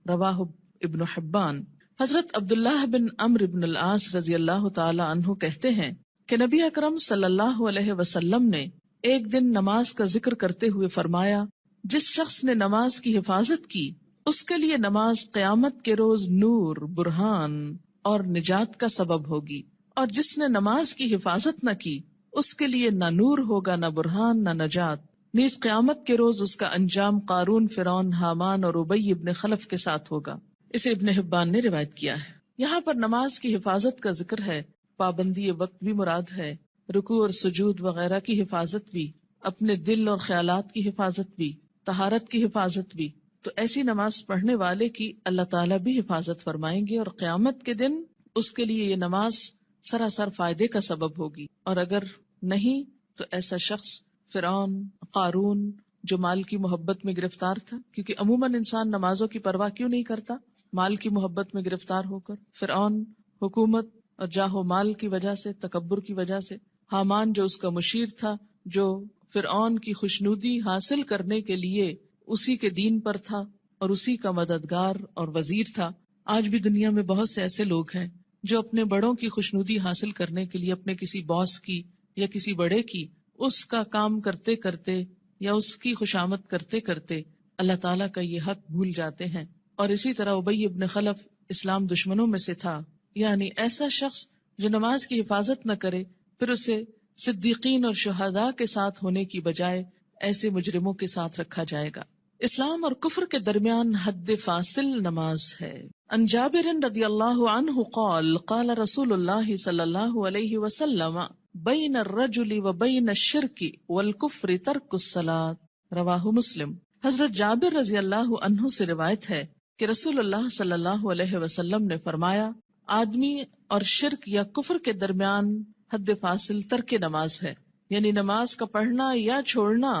رواه ابن حبان. حضرت عبداللہ بن عمرو بن العاص رضی اللہ تعالی عنہ کہتے ہیں کہ نبی اکرم صلی اللہ علیہ وسلم نے ایک دن نماز کا ذکر کرتے ہوئے فرمایا جس شخص نے نماز کی حفاظت کی اس کے لیے نماز قیامت کے روز نور، برہان اور نجات کا سبب ہوگی، اور جس نے نماز کی حفاظت نہ کی اس کے لیے نہ نور ہوگا، نہ برہان، نہ نجات. نیز قیامت کے روز اس کا انجام قارون، فرعون، حامان اور ابی ابن خلف کے ساتھ ہوگا. اسے ابن حبان نے روایت کیا ہے. یہاں پر نماز کی حفاظت کا ذکر ہے، پابندی وقت بھی مراد ہے، رکوع اور سجود وغیرہ کی حفاظت بھی، اپنے دل اور خیالات کی حفاظت بھی، طہارت کی حفاظت بھی. تو ایسی نماز پڑھنے والے کی اللہ تعالیٰ بھی حفاظت فرمائیں گے، اور قیامت کے دن اس کے لیے یہ نماز سراسر فائدے کا سبب ہوگی. اور اگر نہیں تو ایسا شخص فرعون، قارون جو مال کی محبت میں گرفتار تھا، کیونکہ عموماً انسان نمازوں کی پرواہ کیوں نہیں کرتا؟ مال کی محبت میں گرفتار ہو کر. فرعون حکومت اور جاہ و مال کی وجہ سے، تکبر کی وجہ سے. حامان جو اس کا مشیر تھا، جو فرعون کی خوشنودی حاصل کرنے کے لیے اسی کے دین پر تھا اور اسی کا مددگار اور وزیر تھا. آج بھی دنیا میں بہت سے ایسے لوگ ہیں جو اپنے بڑوں کی خوشنودی حاصل کرنے کے لیے اپنے کسی باس کی یا کسی بڑے کی اس کا کام کرتے کرتے یا اس کی خوشامد کرتے کرتے اللہ تعالیٰ کا یہ حق بھول جاتے ہیں. اور اسی طرح ابی ابن خلف اسلام دشمنوں میں سے تھا. یعنی ایسا شخص جو نماز کی حفاظت نہ کرے، پھر اسے صدیقین اور شہداء کے ساتھ ہونے کی بجائے ایسے مجرموں کے ساتھ رکھا جائے گا. اسلام اور کفر کے درمیان حد فاصل نماز ہے. عن جابر رضی اللہ عنہ قال قال رسول اللہ صلی اللہ علیہ وسلم بین الرجل و بین الشرک والکفر ترک الصلاۃ، رواہ مسلم. حضرت جابر رضی اللہ عنہ سے روایت ہے کہ رسول اللہ صلی اللہ علیہ وسلم نے فرمایا، آدمی اور شرک یا کفر کے درمیان حد فاصل ترک نماز ہے. یعنی نماز کا پڑھنا یا چھوڑنا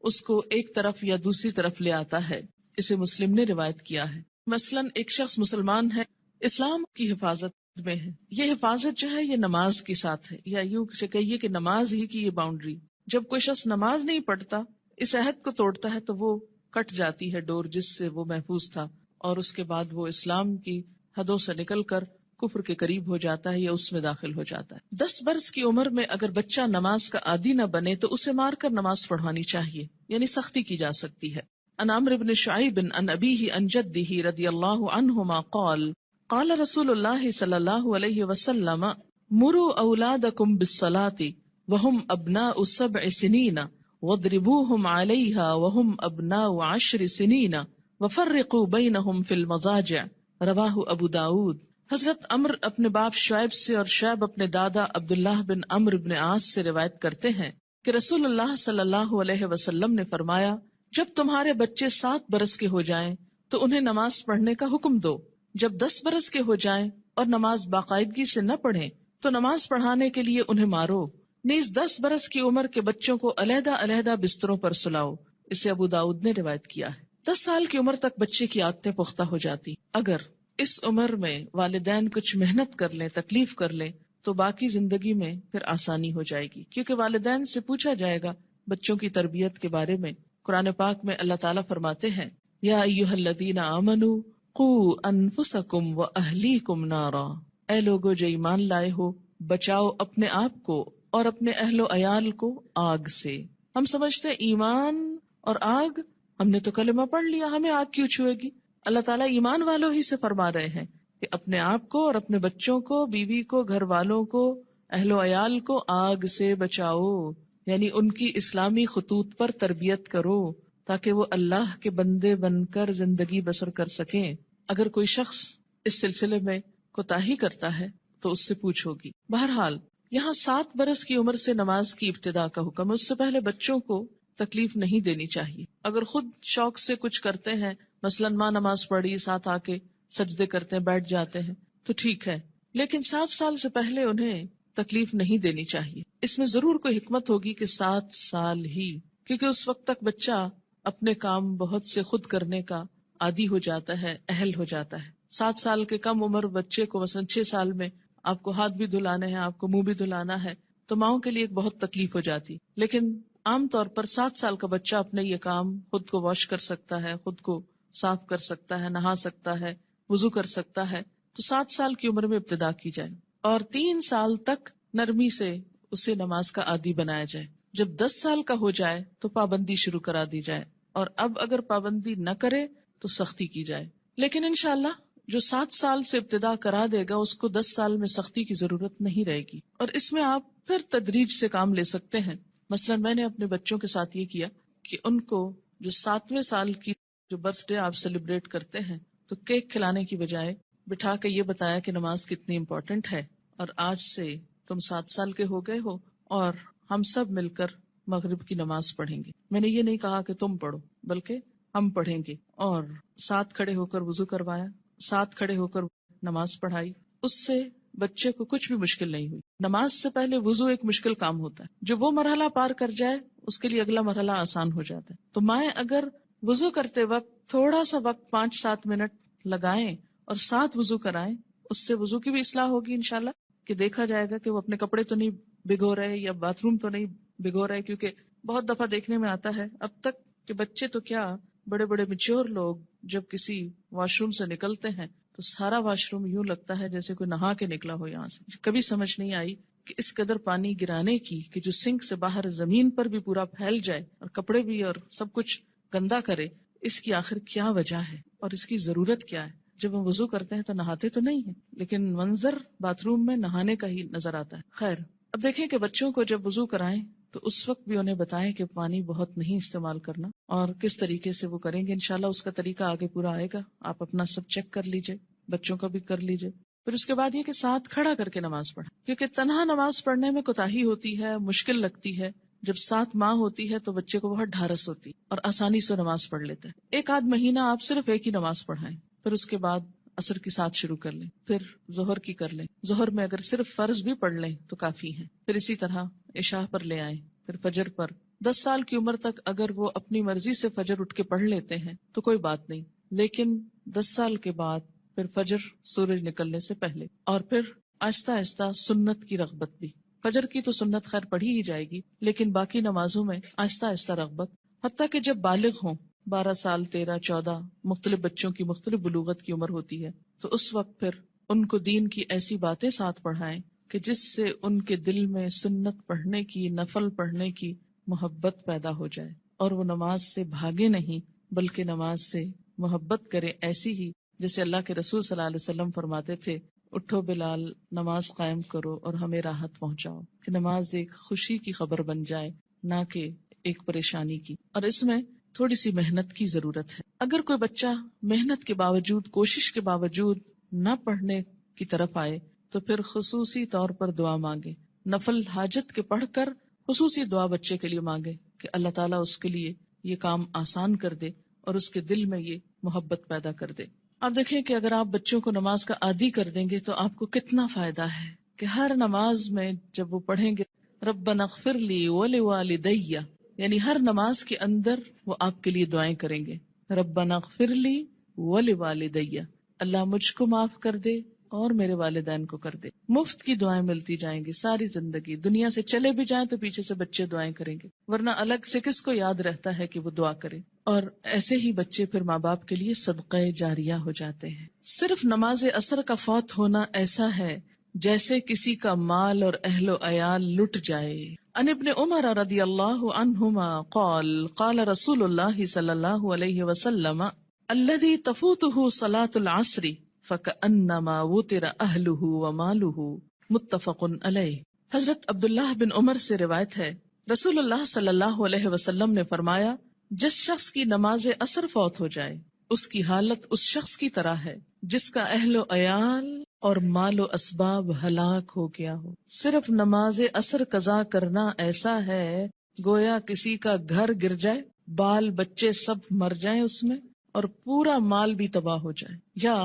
اس کو ایک طرف یا دوسری طرف لے آتا ہے. اسے مسلم نے روایت کیا ہے. مثلاً ایک شخص مسلمان ہے، اسلام کی حفاظت میں ہے، یہ حفاظت جو ہے یہ نماز کے ساتھ ہے، یا یوں کہیے کہ نماز ہی کی یہ باؤنڈری. جب کوئی شخص نماز نہیں پڑھتا، اس عہد کو توڑتا ہے تو وہ کٹ جاتی ہے ڈور جس سے وہ محفوظ تھا، اور اس کے بعد وہ اسلام کی حدوں سے نکل کر کفر کے قریب ہو جاتا ہے یا اس میں داخل ہو جاتا ہے. 10 برس کی عمر میں اگر بچہ نماز کا عادی نہ بنے تو اسے مار کر نماز پڑھوانی چاہیے، یعنی سختی کی جا سکتی ہے. عن عمرو بن شعیب عن ابیہ عن جدہ رضی اللہ عنہما قال قال رسول اللہ صلی اللہ علیہ وسلم مروا اولادکم بالصلاة وهم ابناء 7 سنین واضربوهم علیہا وهم ابناء 10 سنین وفرقوا بینہم فی المضاجع، رواہ ابو داود. حضرت عمر اپنے باپ شعیب سے اور شعیب اپنے دادا عبداللہ بن عمرو بن عاص سے روایت کرتے ہیں کہ رسول اللہ صلی اللہ علیہ وسلم نے فرمایا، جب تمہارے بچے 7 برس کے ہو جائیں تو انہیں نماز پڑھنے کا حکم دو. جب 10 برس کے ہو جائیں اور نماز باقاعدگی سے نہ پڑھیں تو نماز پڑھانے کے لیے انہیں مارو. نیز 10 برس کی عمر کے بچوں کو علیحدہ علیحدہ بستروں پر سلاؤ. اسے ابو داؤد نے روایت کیا ہے. 10 سال کی عمر تک بچے کی عادتیں پختہ ہو جاتی. اگر اس عمر میں والدین کچھ محنت کر لیں، تکلیف کر لیں، تو باقی زندگی میں پھر آسانی ہو جائے گی، کیونکہ والدین سے پوچھا جائے گا بچوں کی تربیت کے بارے میں. قرآن پاک میں اللہ تعالیٰ فرماتے ہیں، یا ایھا الذین آمنوا قوا انفسکم واہلیکم نارا، اے لوگو جو ایمان لائے ہو، بچاؤ اپنے آپ کو اور اپنے اہل و عیال کو آگ سے. ہم سمجھتے ہیں ایمان اور آگ، ہم نے تو کلمہ پڑھ لیا، ہمیں آگ کیوں چھوئے گی؟ اللہ تعالیٰ ایمان والوں ہی سے فرما رہے ہیں کہ اپنے آپ کو اور اپنے بچوں کو، بیوی کو، گھر والوں کو، اہل و عیال کو آگ سے بچاؤ. یعنی ان کی اسلامی خطوط پر تربیت کرو تاکہ وہ اللہ کے بندے بن کر زندگی بسر کر سکیں. اگر کوئی شخص اس سلسلے میں کوتاہی کرتا ہے تو اس سے پوچھ ہوگی. بہرحال یہاں 7 برس کی عمر سے نماز کی ابتدا کا حکم ہے. اس سے پہلے بچوں کو تکلیف نہیں دینی چاہیے. اگر خود شوق سے کچھ کرتے ہیں، مثلاً ماں نماز پڑھی، ساتھ آ کے سجدے کرتے ہیں، بیٹھ جاتے ہیں، تو ٹھیک ہے، لیکن 7 سال سے پہلے انہیں تکلیف نہیں دینی چاہیے. اس میں ضرور کوئی حکمت ہوگی کہ 7 سال ہی، کیونکہ اس وقت تک بچہ اپنے کام بہت سے خود کرنے کا عادی ہو جاتا ہے، اہل ہو جاتا ہے. 7 سال کے کم عمر بچے کو مثلاً 6 سال میں آپ کو ہاتھ بھی دھلانے ہیں، آپ کو منہ بھی دھلانا ہے، تو ماؤں کے لیے ایک بہت تکلیف ہو جاتی. لیکن عام طور پر 7 سال کا بچہ اپنے یہ کام خود کو واش کر سکتا ہے، خود کو صاف کر سکتا ہے، نہا سکتا ہے، وضو کر سکتا ہے. تو 7 سال کی عمر میں ابتدا کی جائے اور 3 سال تک نرمی سے اسے نماز کا عادی بنایا جائے. جب 10 سال کا ہو جائے تو پابندی شروع کرا دی جائے، اور اب اگر پابندی نہ کرے تو سختی کی جائے. لیکن انشاءاللہ جو 7 سال سے ابتدا کرا دے گا اس کو 10 سال میں سختی کی ضرورت نہیں رہے گی، اور اس میں آپ پھر تدریج سے کام لے سکتے ہیں. مثلا میں نے اپنے بچوں کے ساتھ یہ کیا کہ ان کو جو 7ویں سال کی جو برتھ ڈے آپ سیلیبریٹ کرتے ہیں تو کیک کھلانے کی بجائے بٹھا کے یہ بتایا کہ نماز کتنی امپورٹنٹ ہے، اور آج سے تم 7 سال کے ہو گئے ہو اور ہم سب مل کر مغرب کی نماز پڑھیں گے. میں نے یہ نہیں کہا کہ تم پڑھو، بلکہ ہم پڑھیں گے، اور ساتھ کھڑے ہو کر وضو کروایا، ساتھ کھڑے ہو کر نماز پڑھائی. اس سے بچے کو کچھ بھی مشکل نہیں ہوئی. نماز سے پہلے وضو ایک مشکل کام ہوتا ہے، جو وہ مرحلہ پار کر جائے اس کے لیے اگلا مرحلہ آسان ہو جاتا ہے. تو مائیں اگر وضو کرتے وقت تھوڑا سا وقت 5-7 منٹ لگائیں اور ساتھ وضو کرائیں، اس سے وضو کی بھی اصلاح ہوگی انشاءاللہ، کہ دیکھا جائے گا کہ وہ اپنے کپڑے تو نہیں بھگو رہے یا باتھ روم تو نہیں بھگو رہے. کیونکہ بہت دفعہ دیکھنے میں آتا ہے اب تک کہ بچے تو کیا، بڑے بڑے میچور لوگ جب کسی واش روم سے نکلتے ہیں تو سارا واش روم یوں لگتا ہے جیسے کوئی نہا کے نکلا ہو یہاں سے. کبھی سمجھ نہیں آئی کہ اس قدر پانی گرانے کی، کہ جو سنک سے باہر زمین پر بھی پورا پھیل جائے اور کپڑے بھی اور سب کچھ گندا کرے، اس کی آخر کیا وجہ ہے اور اس کی ضرورت کیا ہے. جب ہم وضو کرتے ہیں تو نہاتے تو نہیں ہیں، لیکن منظر باتھ روم میں نہانے کا ہی نظر آتا ہے. خیر، اب دیکھیں کہ بچوں کو جب وضو کرائیں تو اس وقت بھی انہیں بتائیں کہ پانی بہت نہیں استعمال کرنا، اور کس طریقے سے وہ کریں گے. انشاءاللہ اس کا طریقہ آگے پورا آئے گا، آپ اپنا سب چیک کر لیجئے، بچوں کا بھی کر لیجئے. پھر اس کے بعد یہ کہ ساتھ کھڑا کر کے نماز پڑھیں، کیونکہ تنہا نماز پڑھنے میں کوتاہی ہوتی ہے، مشکل لگتی ہے. جب ساتھ ماں ہوتی ہے تو بچے کو بہت ڈھارس ہوتی اور آسانی سے نماز پڑھ لیتا ہے. 1 آدھ مہینہ آپ صرف ایک ہی نماز پڑھائیں، پھر اس کے بعد عصر کی ساتھ شروع کر لیں، پھر ظہر کی کر لیں. ظہر میں اگر صرف فرض بھی پڑھ لیں تو کافی ہے. پھر اسی طرح عشاء پر لے آئیں، پھر فجر پر. 10 سال کی عمر تک اگر وہ اپنی مرضی سے فجر اٹھ کے پڑھ لیتے ہیں تو کوئی بات نہیں، لیکن 10 سال کے بعد پھر فجر سورج نکلنے سے پہلے، اور پھر آہستہ آہستہ سنت کی رغبت بھی. فجر کی تو سنت خیر پڑھی ہی جائے گی، لیکن باقی نمازوں میں آہستہ آہستہ رغبت، حتیٰ کہ جب بالغ ہوں، 12 سال 13 14 مختلف بچوں کی مختلف بلوغت کی عمر ہوتی ہے، تو اس وقت پھر ان کو دین کی ایسی باتیں ساتھ پڑھائیں کہ جس سے ان کے دل میں سنت پڑھنے کی، نفل پڑھنے کی محبت پیدا ہو جائے، اور وہ نماز سے بھاگے نہیں بلکہ نماز سے محبت کرے، ایسی ہی جیسے اللہ کے رسول صلی اللہ علیہ وسلم فرماتے تھے، اٹھو بلال، نماز قائم کرو اور ہمیں راحت پہنچاؤ. کہ نماز ایک خوشی کی خبر بن جائے، نہ کہ ایک پریشانی کی. اور اس میں تھوڑی سی محنت کی ضرورت ہے. اگر کوئی بچہ محنت کے باوجود، کوشش کے باوجود نہ پڑھنے کی طرف آئے تو پھر خصوصی طور پر دعا مانگے، نفل حاجت کے پڑھ کر خصوصی دعا بچے کے لیے مانگے کہ اللہ تعالیٰ اس کے لیے یہ کام آسان کر دے اور اس کے دل میں یہ محبت پیدا کر دے. آپ دیکھیں کہ اگر آپ بچوں کو نماز کا عادی کر دیں گے تو آپ کو کتنا فائدہ ہے کہ ہر نماز میں جب وہ پڑھیں گے ربنا اغفر لی ولوالدی، یعنی ہر نماز کے اندر وہ آپ کے لیے دعائیں کریں گے. ربنا اغفر لی ولوالدی، اللہ مجھ کو معاف کر دے اور میرے والدین کو کر دے. مفت کی دعائیں ملتی جائیں گی ساری زندگی. دنیا سے چلے بھی جائیں تو پیچھے سے بچے دعائیں کریں گے، ورنہ الگ سے کس کو یاد رہتا ہے کہ وہ دعا کرے. اور ایسے ہی بچے پھر ماں باپ کے لیے صدقہ جاریہ ہو جاتے ہیں. صرف نماز عصر کا فوت ہونا ایسا ہے جیسے کسی کا مال اور اہل و عیال لٹ جائے. عن ابن عمر رضی اللہ عنہما قال قال رسول اللہ صلی اللہ علیہ وسلم الذي تفوته صلاة العصر فكأنما وتر اہلہ ومالہ، متفق علیہ. حضرت عبداللہ بن عمر سے روایت ہے، رسول اللہ صلی اللہ علیہ وسلم نے فرمایا، جس شخص کی نماز عصر فوت ہو جائے اس کی حالت اس شخص کی طرح ہے جس کا اہل و عیال اور مال و اسباب ہلاک ہو گیا ہو. صرف نماز عصر قضا کرنا ایسا ہے گویا کسی کا گھر گر جائے، بال بچے سب مر جائیں اس میں، اور پورا مال بھی تباہ ہو جائے، یا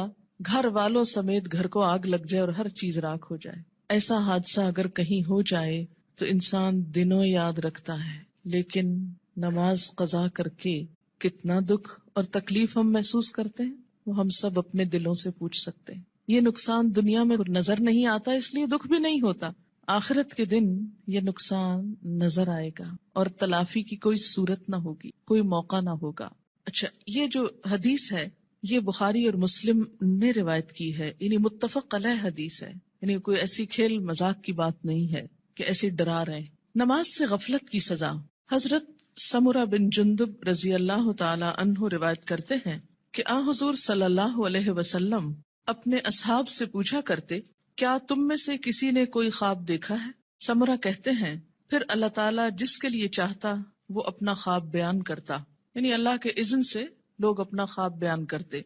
گھر والوں سمیت گھر کو آگ لگ جائے اور ہر چیز راکھ ہو جائے. ایسا حادثہ اگر کہیں ہو جائے تو انسان دنوں یاد رکھتا ہے، لیکن نماز قضا کر کے کتنا دکھ اور تکلیف ہم محسوس کرتے ہیں وہ ہم سب اپنے دلوں سے پوچھ سکتے ہیں. یہ نقصان دنیا میں نظر نہیں آتا اس لیے دکھ بھی نہیں ہوتا، آخرت کے دن یہ نقصان نظر آئے گا اور تلافی کی کوئی صورت نہ ہوگی، کوئی موقع نہ ہوگا. اچھا، یہ جو حدیث ہے یہ بخاری اور مسلم نے روایت کی ہے، یعنی متفق علیہ حدیث ہے، یعنی کوئی ایسی کھیل مذاق کی بات نہیں ہے کہ ایسے ڈرا رہے. نماز سے غفلت کی سزا. حضرت سمرہ بن جندب رضی اللہ تعالی عنہ روایت کرتے ہیں کہ آن حضور صلی اللہ علیہ وسلم اپنے اصحاب سے پوچھا کرتے، کیا تم میں سے کسی نے کوئی خواب دیکھا ہے؟ سمرہ کہتے ہیں پھر اللہ تعالیٰ جس کے لیے چاہتا وہ اپنا خواب بیان کرتا، یعنی اللہ کے اذن سے لوگ اپنا خواب بیان کرتے.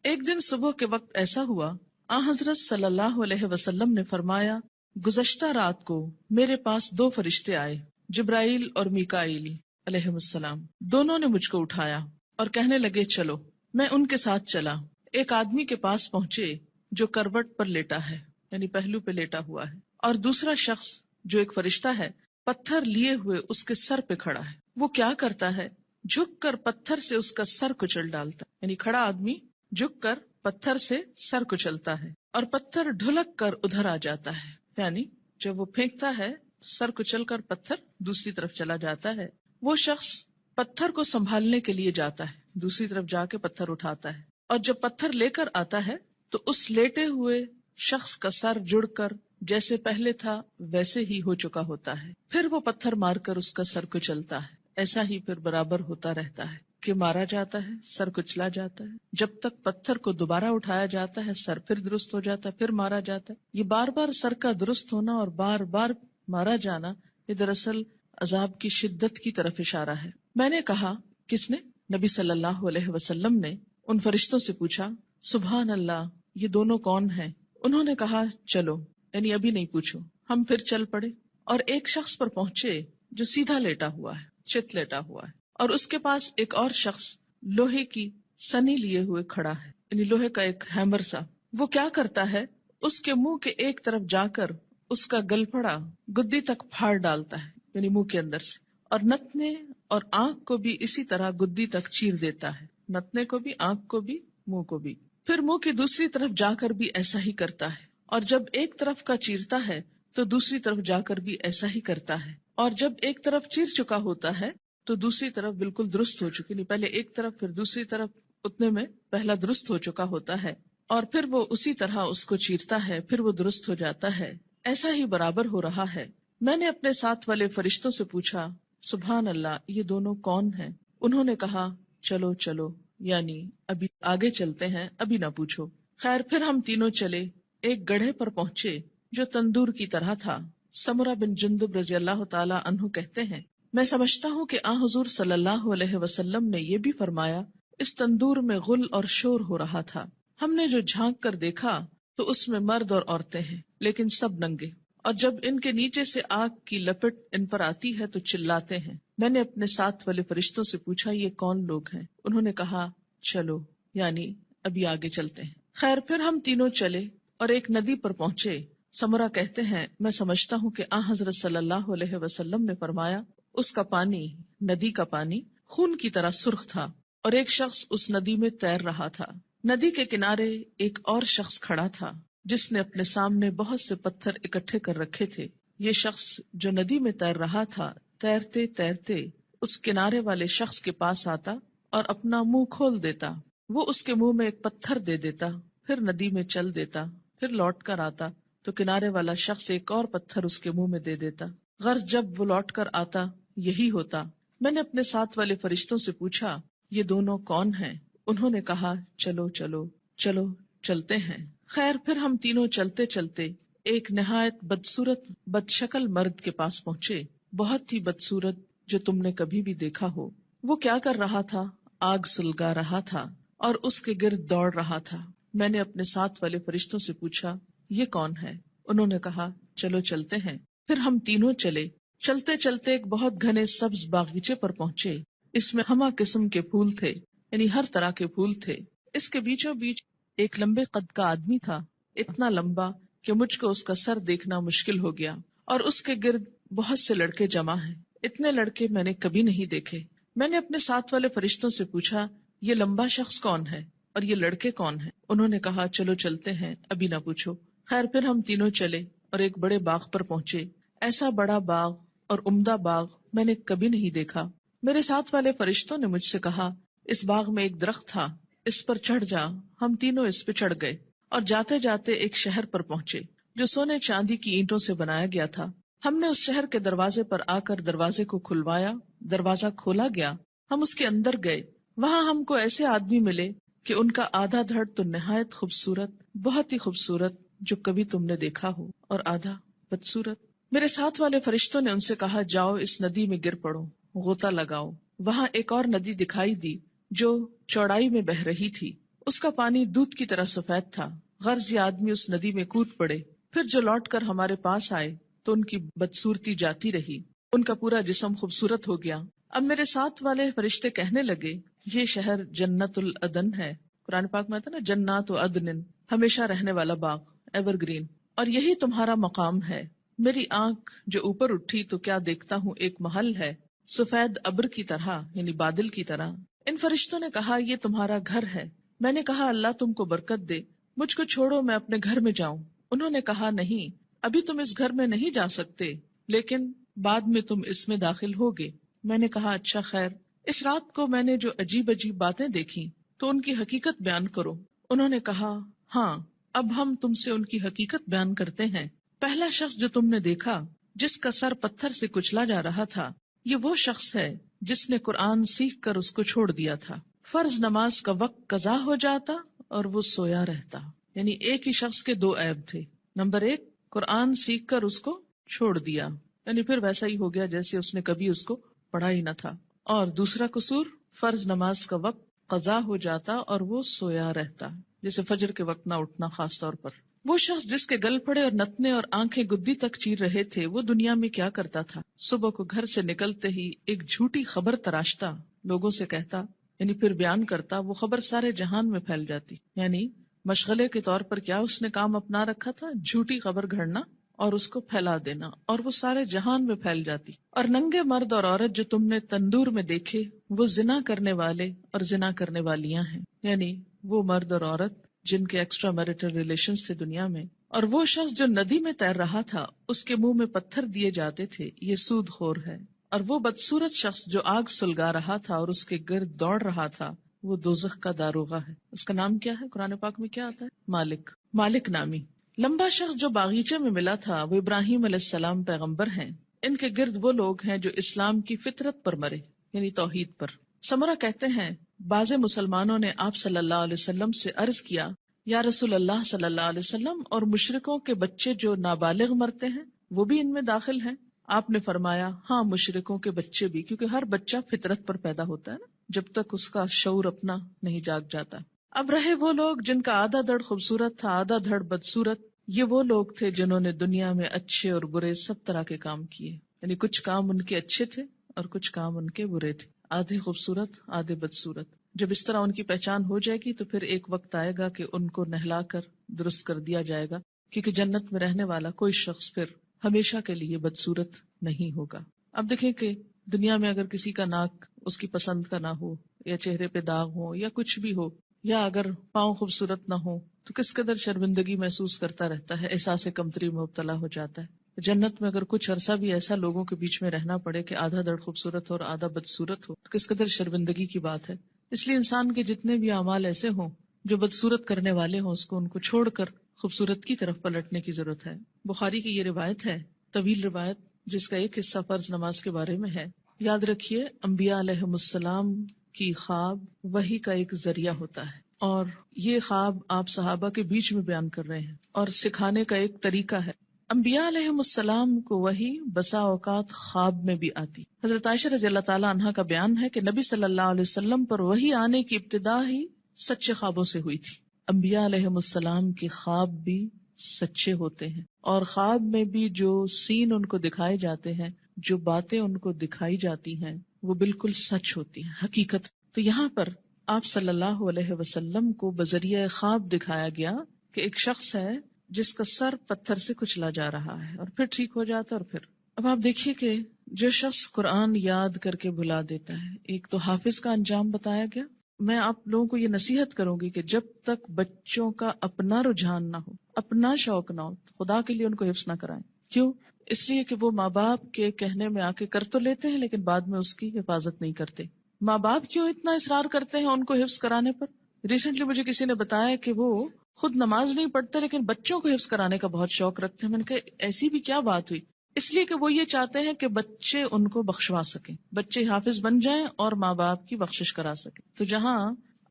ایک دن صبح کے وقت ایسا ہوا، آن حضرت صلی اللہ علیہ وسلم نے فرمایا، گزشتہ رات کو میرے پاس 2 فرشتے آئے، جبرائیل اور میکائیل علیہ السلام. دونوں نے مجھ کو اٹھایا اور کہنے لگے چلو. میں ان کے ساتھ چلا. ایک آدمی کے پاس پہنچے جو کروٹ پر لیٹا ہے، یعنی پہلو پہ لیٹا ہوا ہے، اور دوسرا شخص جو ایک فرشتہ ہے پتھر لیے ہوئے اس کے سر پہ کھڑا ہے. وہ کیا کرتا ہے؟ جھک کر پتھر سے اس کا سر کچل ڈالتا ہے. یعنی کھڑا آدمی جھک کر پتھر سے سر کچلتا ہے اور پتھر ڈھلک کر ادھر آ جاتا ہے. یعنی جب وہ پھینکتا ہے سر کچل کر پتھر دوسری طرف چلا جاتا ہے. وہ شخص پتھر کو سنبھالنے کے لیے جاتا ہے، دوسری طرف جا کے پتھر اٹھاتا ہے، اور جب پتھر لے کر آتا ہے تو اس لیٹے ہوئے شخص کا سر جڑ کر جیسے پہلے تھا ویسے ہی ہو چکا ہوتا ہے. پھر وہ پتھر مار کر اس کا سر کچلتا ہے. ایسا ہی پھر برابر ہوتا رہتا ہے کہ مارا جاتا ہے، سر کچلا جاتا ہے، جب تک پتھر کو دوبارہ اٹھایا جاتا ہے سر پھر درست ہو جاتا ہے، پھر مارا جاتا ہے. یہ بار بار سر کا درست ہونا اور بار بار مارا جانا یہ دراصل عذاب کی شدت کی طرف اشارہ ہے. میں نے کہا، کس نے؟ نبی صلی اللہ علیہ وسلم نے ان فرشتوں سے پوچھا، سبحان اللہ، یہ دونوں کون ہیں؟ انہوں نے کہا چلو، یعنی ابھی نہیں پوچھو. ہم پھر چل پڑے اور ایک شخص پر پہنچے جو سیدھا لیٹا ہوا ہے، چت لیٹا ہوا ہے، اور اس کے پاس ایک اور شخص لوہے کی سنی لیے ہوئے کھڑا ہے، یعنی لوہے کا ایک ہیمر سا. وہ کیا کرتا ہے؟ اس کے منہ کے ایک طرف جا کر اس کا گلپھڑا گدی تک پھاڑ ڈالتا ہے، یعنی منہ کے اندر سے، اور نتنے اور آنکھ کو بھی اسی طرح گدی تک چیر دیتا ہے، نتنے کو بھی، آنکھ کو بھی، منہ کو بھی. پھر منہ کی دوسری طرف جا کر بھی ایسا ہی کرتا ہے، اور جب ایک طرف کا چیرتا ہے تو دوسری طرف جا کر بھی ایسا ہی کرتا ہے، اور جب ایک طرف چیر چکا ہوتا ہے تو دوسری طرف بالکل درست ہو چکی، نہیں پہلے ایک طرف پھر دوسری طرف، اتنے میں پہلا درست ہو چکا ہوتا ہے، اور پھر وہ اسی طرح اس کو چیرتا ہے، پھر وہ درست ہو جاتا ہے. ایسا ہی برابر ہو رہا ہے. میں نے اپنے ساتھ والے فرشتوں سے پوچھا، سبحان اللہ، یہ دونوں کون ہیں؟ انہوں نے کہا چلو چلو، یعنی ابھی آگے چلتے ہیں، ابھی نہ پوچھو. خیر پھر ہم تینوں چلے. ایک گڑھے پر پہنچے جو تندور کی طرح تھا. سمرہ بن جندب رضی اللہ تعالی عنہ کہتے ہیں، میں سمجھتا ہوں کہ حضور صلی اللہ علیہ وسلم نے یہ بھی فرمایا، اس تندور میں غل اور شور ہو رہا تھا. ہم نے جو جھانک کر دیکھا تو اس میں مرد اور عورتیں ہیں، لیکن سب ننگے، اور جب ان کے نیچے سے آگ کی لپٹ ان پر آتی ہے تو چلاتے ہیں. میں نے اپنے ساتھ والے فرشتوں سے پوچھا، یہ کون لوگ ہیں؟ انہوں نے کہا چلو، یعنی ابھی آگے چلتے ہیں. خیر پھر ہم تینوں چلے اور ایک ندی پر پہنچے. سمرہ کہتے ہیں، میں سمجھتا ہوں کہ حضرت صلی اللہ علیہ وسلم نے فرمایا، اس کا پانی، ندی کا پانی خون کی طرح سرخ تھا، اور ایک شخص اس ندی میں تیر رہا تھا. ندی کے کنارے ایک اور شخص کھڑا تھا جس نے اپنے سامنے بہت سے پتھر اکٹھے کر رکھے تھے. یہ شخص جو ندی میں تیر رہا تھا، تیرتے تیرتے اس کنارے والے شخص کے پاس آتا اور اپنا منہ کھول دیتا. وہ اس کے منہ میں ایک پتھر دے دیتا، پھر ندی میں چل دیتا، پھر لوٹ کر آتا تو کنارے والا شخص ایک اور پتھر اس کے منہ میں دے دیتا. غرض جب وہ لوٹ کر آتا یہی ہوتا. میں نے اپنے ساتھ والے فرشتوں سے پوچھا، یہ دونوں کون ہیں؟ انہوں نے کہا چلو چلو چلو، چلتے ہیں. خیر پھر ہم تینوں چلتے چلتے ایک نہایت بدصورت بد شکل مرد کے پاس پہنچے، بہت ہی بدصورت جو تم نے کبھی بھی دیکھا ہو. وہ کیا کر رہا تھا؟ آگ سلگا رہا تھا اور اس کے گرد دوڑ رہا تھا. میں نے اپنے ساتھ والے فرشتوں سے پوچھا، یہ کون ہے؟ انہوں نے کہا چلو چلتے ہیں. پھر ہم تینوں چلے. چلتے چلتے ایک بہت گھنے سبز باغیچے پر پہنچے. اس میں ہمہ قسم کے پھول تھے، یعنی ہر طرح کے پھول تھے. اس کے بیچوں بیچ ایک لمبے قد کا آدمی تھا، اتنا لمبا کہ مجھ کو اس کا سر دیکھنا مشکل ہو گیا، اور اس کے گرد بہت سے لڑکے جمع ہیں. اتنے لڑکے میں نے کبھی نہیں دیکھے. میں نے اپنے ساتھ والے فرشتوں سے پوچھا، یہ لمبا شخص کون ہے اور یہ لڑکے کون ہیں؟ انہوں نے کہا چلو چلتے ہیں، ابھی نہ پوچھو. خیر پھر ہم تینوں چلے اور ایک بڑے باغ پر پہنچے. ایسا بڑا باغ اور عمدہ باغ میں نے کبھی نہیں دیکھا. میرے ساتھ والے فرشتوں نے مجھ سے کہا، اس باغ میں ایک درخت تھا، اس پر چڑھ جا. ہم تینوں اس پہ چڑھ گئے اور جاتے جاتے ایک شہر پر پہنچے جو سونے چاندی کی اینٹوں سے بنایا گیا تھا. ہم نے اس شہر کے دروازے پر آ کر دروازے کو کھلوایا. دروازہ کھولا گیا، ہم اس کے اندر گئے. وہاں ہم کو ایسے آدمی ملے کہ ان کا آدھا دھڑ تو نہایت خوبصورت، بہت ہی خوبصورت جو کبھی تم نے دیکھا ہو، اور آدھا بدصورت. میرے ساتھ والے فرشتوں نے ان سے کہا، جاؤ اس ندی میں گر پڑو، غوطہ لگاؤ. وہاں ایک اور ندی دکھائی دی جو چوڑائی میں بہ رہی تھی. اس کا پانی دودھ کی طرح سفید تھا، غرض یہ آدمی اس ندی میں کود پڑے، پھر جو لوٹ کر ہمارے پاس آئے تو ان کی بدصورتی جاتی رہی، ان کا پورا جسم خوبصورت ہو گیا۔ اب میرے ساتھ والے فرشتے کہنے لگے یہ شہر جنت العدن ہے، قرآن پاک میں آتا ہے نا جنات عدن، ہمیشہ رہنے والا باغ، ایور گرین، اور یہی تمہارا مقام ہے۔ میری آنکھ جو اوپر اٹھی تو کیا دیکھتا ہوں، ایک محل ہے سفید ابر کی طرح، یعنی بادل کی طرح۔ ان فرشتوں نے کہا یہ تمہارا گھر ہے۔ میں نے کہا اللہ تم کو برکت دے، مجھ کو چھوڑو میں اپنے گھر میں جاؤں۔ انہوں نے کہا نہیں، ابھی تم اس گھر میں نہیں جا سکتے، لیکن بعد میں تم اس میں داخل ہوگے۔ میں نے کہا اچھا خیر، اس رات کو میں نے جو عجیب عجیب باتیں دیکھی تو ان کی حقیقت بیان کرو۔ انہوں نے کہا ہاں، اب ہم تم سے ان کی حقیقت بیان کرتے ہیں۔ پہلا شخص جو تم نے دیکھا جس کا سر پتھر سے کچلا جا رہا تھا، یہ وہ شخص ہے جس نے قرآن سیکھ کر اس کو چھوڑ دیا تھا۔ فرض نماز کا وقت قضا ہو جاتا اور وہ سویا رہتا، یعنی ایک ہی شخص کے دو عیب تھے۔ نمبر ایک، قرآن سیکھ کر اس کو چھوڑ دیا، یعنی پھر ویسا ہی ہو گیا جیسے اس نے کبھی اس کو پڑھا ہی نہ تھا۔ اور دوسرا قصور، فرض نماز کا وقت قضا ہو جاتا اور وہ سویا رہتا، جیسے فجر کے وقت نہ اٹھنا خاص طور پر۔ وہ شخص جس کے گل پھڑے اور نتنے اور آنکھیں گدی تک چیر رہے تھے، وہ دنیا میں کیا کرتا تھا؟ صبح کو گھر سے نکلتے ہی ایک جھوٹی خبر تراشتا، لوگوں سے کہتا، یعنی پھر بیان کرتا، وہ خبر سارے جہان میں پھیل جاتی۔ یعنی مشغلے کے طور پر کیا اس نے کام اپنا رکھا تھا؟ جھوٹی خبر گھڑنا اور اس کو پھیلا دینا، اور وہ سارے جہان میں پھیل جاتی۔ اور ننگے مرد اور عورت جو تم نے تندور میں دیکھے، وہ زنا کرنے والے اور زنا کرنے والیاں ہیں، یعنی وہ مرد اور عورت جن کے ایکسٹرا میریٹل ریلیشنز تھے دنیا میں۔ اور وہ شخص جو ندی میں تیر رہا تھا، اس کے منہ میں پتھر دیے جاتے تھے، یہ سود خور ہے۔ اور وہ بدصورت شخص جو آگ سلگا رہا تھا اور اس کے گرد دوڑ رہا تھا، وہ دوزخ کا داروغہ ہے۔ اس کا نام کیا ہے؟ قرآن پاک میں کیا آتا ہے؟ مالک، مالک نامی۔ لمبا شخص جو باغیچے میں ملا تھا، وہ ابراہیم علیہ السلام پیغمبر ہیں۔ ان کے گرد وہ لوگ ہیں جو اسلام کی فطرت پر مرے، یعنی توحید پر۔ سمرہ کہتے ہیں بعض مسلمانوں نے آپ صلی اللہ علیہ وسلم سے عرض کیا، یا رسول اللہ صلی اللہ علیہ وسلم، اور مشرکوں کے بچے جو نابالغ مرتے ہیں وہ بھی ان میں داخل ہیں؟ آپ نے فرمایا ہاں، مشرکوں کے بچے بھی، کیونکہ ہر بچہ فطرت پر پیدا ہوتا ہے نا، جب تک اس کا شعور اپنا نہیں جاگ جاتا۔ اب رہے وہ لوگ جن کا آدھا دھڑ خوبصورت تھا، آدھا دھڑ بدصورت، یہ وہ لوگ تھے جنہوں نے دنیا میں اچھے اور برے سب طرح کے کام کیے، یعنی کچھ کام ان کے اچھے تھے اور کچھ کام ان کے برے تھے، آدھے خوبصورت آدھے بدصورت۔ جب اس طرح ان کی پہچان ہو جائے گی تو پھر ایک وقت آئے گا کہ ان کو نہلا کر درست کر دیا جائے گا، کیونکہ جنت میں رہنے والا کوئی شخص پھر ہمیشہ کے لیے بدصورت نہیں ہوگا۔ اب دیکھیں کہ دنیا میں اگر کسی کا ناک اس کی پسند کا نہ ہو، یا چہرے پہ داغ ہو، یا کچھ بھی ہو، یا اگر پاؤں خوبصورت نہ ہو، تو کس قدر شرمندگی محسوس کرتا رہتا ہے، احساس کمتری میں مبتلا ہو جاتا ہے۔ جنت میں اگر کچھ عرصہ بھی ایسا لوگوں کے بیچ میں رہنا پڑے کہ آدھا دھڑ خوبصورت ہو اور آدھا بدصورت ہو، تو کس قدر شرمندگی کی بات ہے۔ اس لیے انسان کے جتنے بھی اعمال ایسے ہوں جو بدصورت کرنے والے ہوں، اس کو ان کو چھوڑ کر خوبصورت کی طرف پلٹنے کی ضرورت ہے۔ بخاری کی یہ روایت ہے، طویل روایت، جس کا ایک حصہ فرض نماز کے بارے میں ہے۔ یاد رکھیے، انبیاء علیہم السلام کی خواب وحی کا ایک ذریعہ ہوتا ہے، اور یہ خواب آپ صحابہ کے بیچ میں بیان کر رہے ہیں اور سکھانے کا ایک طریقہ ہے۔ انبیاء علیہم السلام کو وحی بسا اوقات خواب میں بھی آتی۔ حضرت عائشہ رضی اللہ تعالی عنہا کا بیان ہے کہ نبی صلی اللہ علیہ وسلم پر وحی آنے کی ابتدا ہی سچے خوابوں سے ہوئی تھی۔ انبیاء علیہم السلام کے خواب بھی سچے ہوتے ہیں، اور خواب میں بھی جو سین ان کو دکھائے جاتے ہیں، جو باتیں ان کو دکھائی جاتی ہیں، وہ بالکل سچ ہوتی ہیں، حقیقت۔ تو یہاں پر آپ صلی اللہ علیہ وسلم کو بذریعہ خواب دکھایا گیا کہ ایک شخص ہے جس کا سر پتھر سے کچلا جا رہا ہے، اور پھر ٹھیک ہو جاتا، اور پھر اب آپ دیکھیے کہ جو شخص قرآن یاد کر کے بھلا دیتا ہے، ایک تو حافظ کا انجام بتایا گیا۔ میں آپ لوگوں کو یہ نصیحت کروں گی کہ جب تک بچوں کا اپنا رجحان نہ ہو، اپنا شوق نہ ہو، خدا کے لیے ان کو حفظ نہ کرائیں۔ کیوں؟ اس لیے کہ وہ ماں باپ کے کہنے میں آ کے کر تو لیتے ہیں، لیکن بعد میں اس کی حفاظت نہیں کرتے۔ ماں باپ کیوں اتنا اصرار کرتے ہیں ان کو حفظ کرانے پر؟ ریسنٹلی مجھے کسی نے بتایا کہ وہ خود نماز نہیں پڑھتے لیکن بچوں کو حفظ کرانے کا بہت شوق رکھتے ہیں۔ میں نے کہا ایسی بھی کیا بات ہوئی؟ اس لیے کہ وہ یہ چاہتے ہیں کہ بچے ان کو بخشوا سکیں، بچے حافظ بن جائیں اور ماں باپ کی بخشش کرا سکیں۔ تو جہاں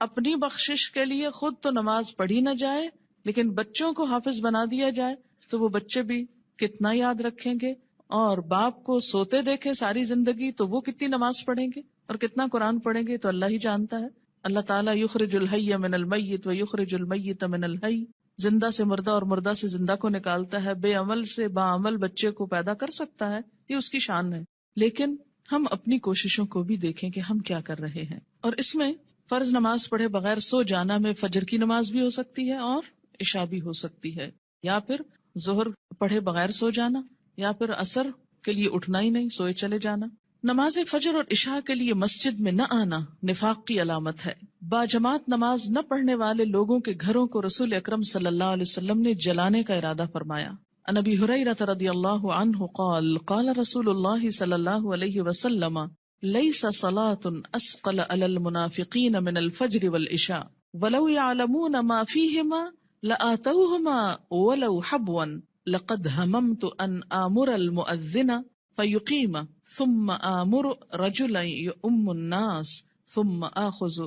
اپنی بخشش کے لیے خود تو نماز پڑھی نہ جائے لیکن بچوں کو حافظ بنا دیا جائے، تو وہ بچے بھی کتنا یاد رکھیں گے، اور باپ کو سوتے دیکھے ساری زندگی تو وہ کتنی نماز پڑھیں گے اور کتنا قرآن پڑھیں گے تو اللہ ہی جانتا ہے۔ اللہ تعالیٰ یخرج الحی من المیت و یخرج المیت من الحی، زندہ سے مردہ اور مردہ سے زندہ کو نکالتا ہے، بے عمل سے باعمل بچے کو پیدا کر سکتا ہے، یہ اس کی شان ہے. لیکن ہم اپنی کوششوں کو بھی دیکھیں کہ ہم کیا کر رہے ہیں. اور اس میں فرض نماز پڑھے بغیر سو جانا میں فجر کی نماز بھی ہو سکتی ہے اور عشاء بھی ہو سکتی ہے، یا پھر ظہر پڑھے بغیر سو جانا، یا پھر عصر کے لیے اٹھنا ہی نہیں، سوئے چلے جانا. نماز فجر اور عشاء کے لیے مسجد میں نہ آنا نفاق کی علامت ہے. باجماعت نماز نہ پڑھنے والے لوگوں کے گھروں کو رسول اکرم صلی اللہ علیہ وسلم نے جلانے کا ارادہ فرمایا. عن ابی ہریرہ رضی اللہ عنہ قال قال رسول اللہ صلی اللہ علیہ وسلم لیس صلاة اسقل علی المنافقین من الفجر والعشاء ولو يعلمون ما فيهما لآتوهما ولو حبوا لقد هممت ان آمر المؤذن فيقيم ثم آمر رجلا يؤم الناس ثم آخذ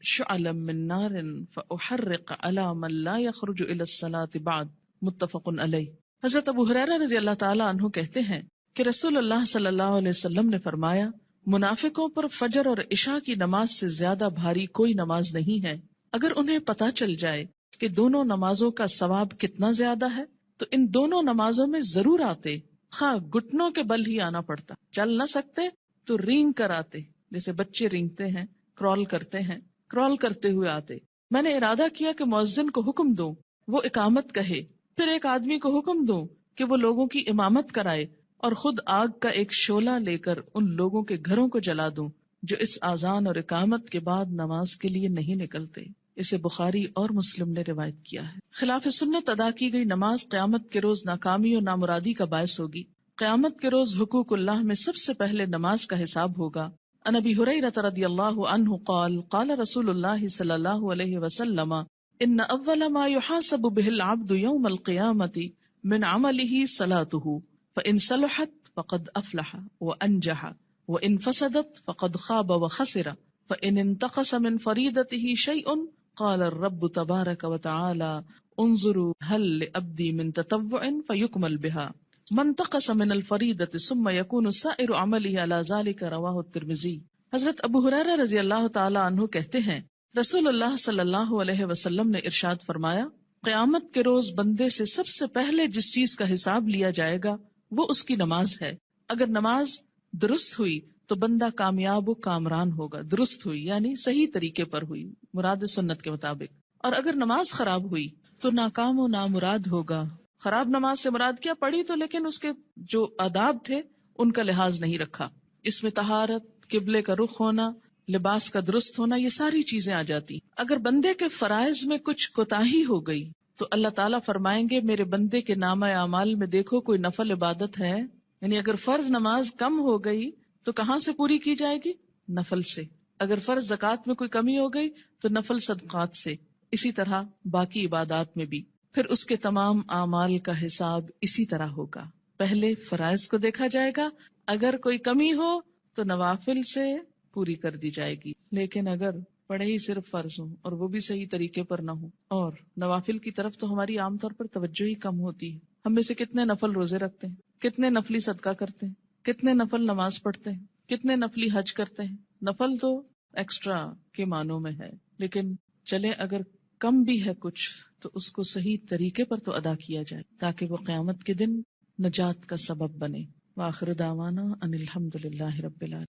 شعلا من نار فأحرق على من لا يخرج إلى الصلاة بعد. متفق علیہ. حضرت ابو ہریرہ رضی اللہ تعالی عنہ کہتے ہیں کہ رسول اللہ صلی اللہ علیہ وسلم نے فرمایا، منافقوں پر فجر اور عشاء کی نماز سے زیادہ بھاری کوئی نماز نہیں ہے. اگر انہیں پتہ چل جائے کہ دونوں نمازوں کا ثواب کتنا زیادہ ہے تو ان دونوں نمازوں میں ضرور آتے، خواہ گھٹنوں کے بل ہی آنا پڑتا. چل نہ سکتے تو رینگ کر آتے، جیسے بچے رینگتے ہیں، کرال کرتے ہیں، کرال کرتے ہوئے آتے. میں نے ارادہ کیا کہ مؤذن کو حکم دوں وہ اقامت کہے، پھر ایک آدمی کو حکم دوں کہ وہ لوگوں کی امامت کرائے، اور خود آگ کا ایک شعلہ لے کر ان لوگوں کے گھروں کو جلا دوں جو اس اذان اور اقامت کے بعد نماز کے لیے نہیں نکلتے. اسے بخاری اور مسلم نے روایت کیا ہے. خلاف سنت ادا کی گئی نماز قیامت کے روز ناکامی اور نامرادی کا باعث ہوگی. قیامت کے روز حقوق اللہ میں سب سے پہلے نماز کا حساب ہوگا. عن ابی ہریرہ رضی اللہ عنہ قال قال رسول اللہ صلی اللہ علیہ وسلم ان اول ما يحاسب به العبد يوم القيامة من عمله صلاته فإن صلحت فقد أفلح وأنجح وإن فسدت فقد خاب وخسر فإن انتقص من فريضته شيء قال الرب تبارك وتعالى انظروا هل لعبدي من تطوع فيكمل بها من انتقص من الفريضة ثم يكون سائر عمله على ذلك رواه الترمذي. حضرت ابو ہریرہ رضی اللہ تعالی عنہ کہتے ہیں رسول اللہ صلی اللہ علیہ وسلم نے ارشاد فرمایا، قیامت کے روز بندے سے سب سے پہلے جس چیز کا حساب لیا جائے گا وہ اس کی نماز ہے. اگر نماز درست ہوئی تو بندہ کامیاب و کامران ہوگا. درست ہوئی یعنی صحیح طریقے پر ہوئی، مراد سنت کے مطابق. اور اگر نماز خراب ہوئی تو ناکام و نامراد ہوگا. خراب نماز سے مراد کیا؟ پڑھی تو لیکن اس کے جو آداب تھے ان کا لحاظ نہیں رکھا. اس میں طہارت، قبلے کا رخ ہونا، لباس کا درست ہونا، یہ ساری چیزیں آ جاتی. اگر بندے کے فرائض میں کچھ کوتاہی ہو گئی تو اللہ تعالیٰ فرمائیں گے میرے بندے کے نامہ اعمال میں دیکھو کوئی نفل عبادت ہے. یعنی اگر فرض نماز کم ہو گئی تو کہاں سے پوری کی جائے گی؟ نفل سے. اگر فرض زکوٰۃ میں کوئی کمی ہو گئی تو نفل صدقات سے. اسی طرح باقی عبادات میں بھی. پھر اس کے تمام اعمال کا حساب اسی طرح ہوگا. پہلے فرائض کو دیکھا جائے گا، اگر کوئی کمی ہو تو نوافل سے پوری کر دی جائے گی. لیکن اگر پڑھے ہی صرف فرض ہوں اور وہ بھی صحیح طریقے پر نہ ہو، اور نوافل کی طرف تو ہماری عام طور پر توجہ ہی کم ہوتی ہے. ہم میں سے کتنے نفل روزے رکھتے ہیں، کتنے نفلی صدقہ کرتے ہیں، کتنے نفل نماز پڑھتے ہیں، کتنے نفلی حج کرتے ہیں. نفل تو ایکسٹرا کے معنوں میں ہے، لیکن چلے اگر کم بھی ہے کچھ تو اس کو صحیح طریقے پر تو ادا کیا جائے تاکہ وہ قیامت کے دن نجات کا سبب بنے. وآخر دعوانا ان الحمد للہ رب العالمین.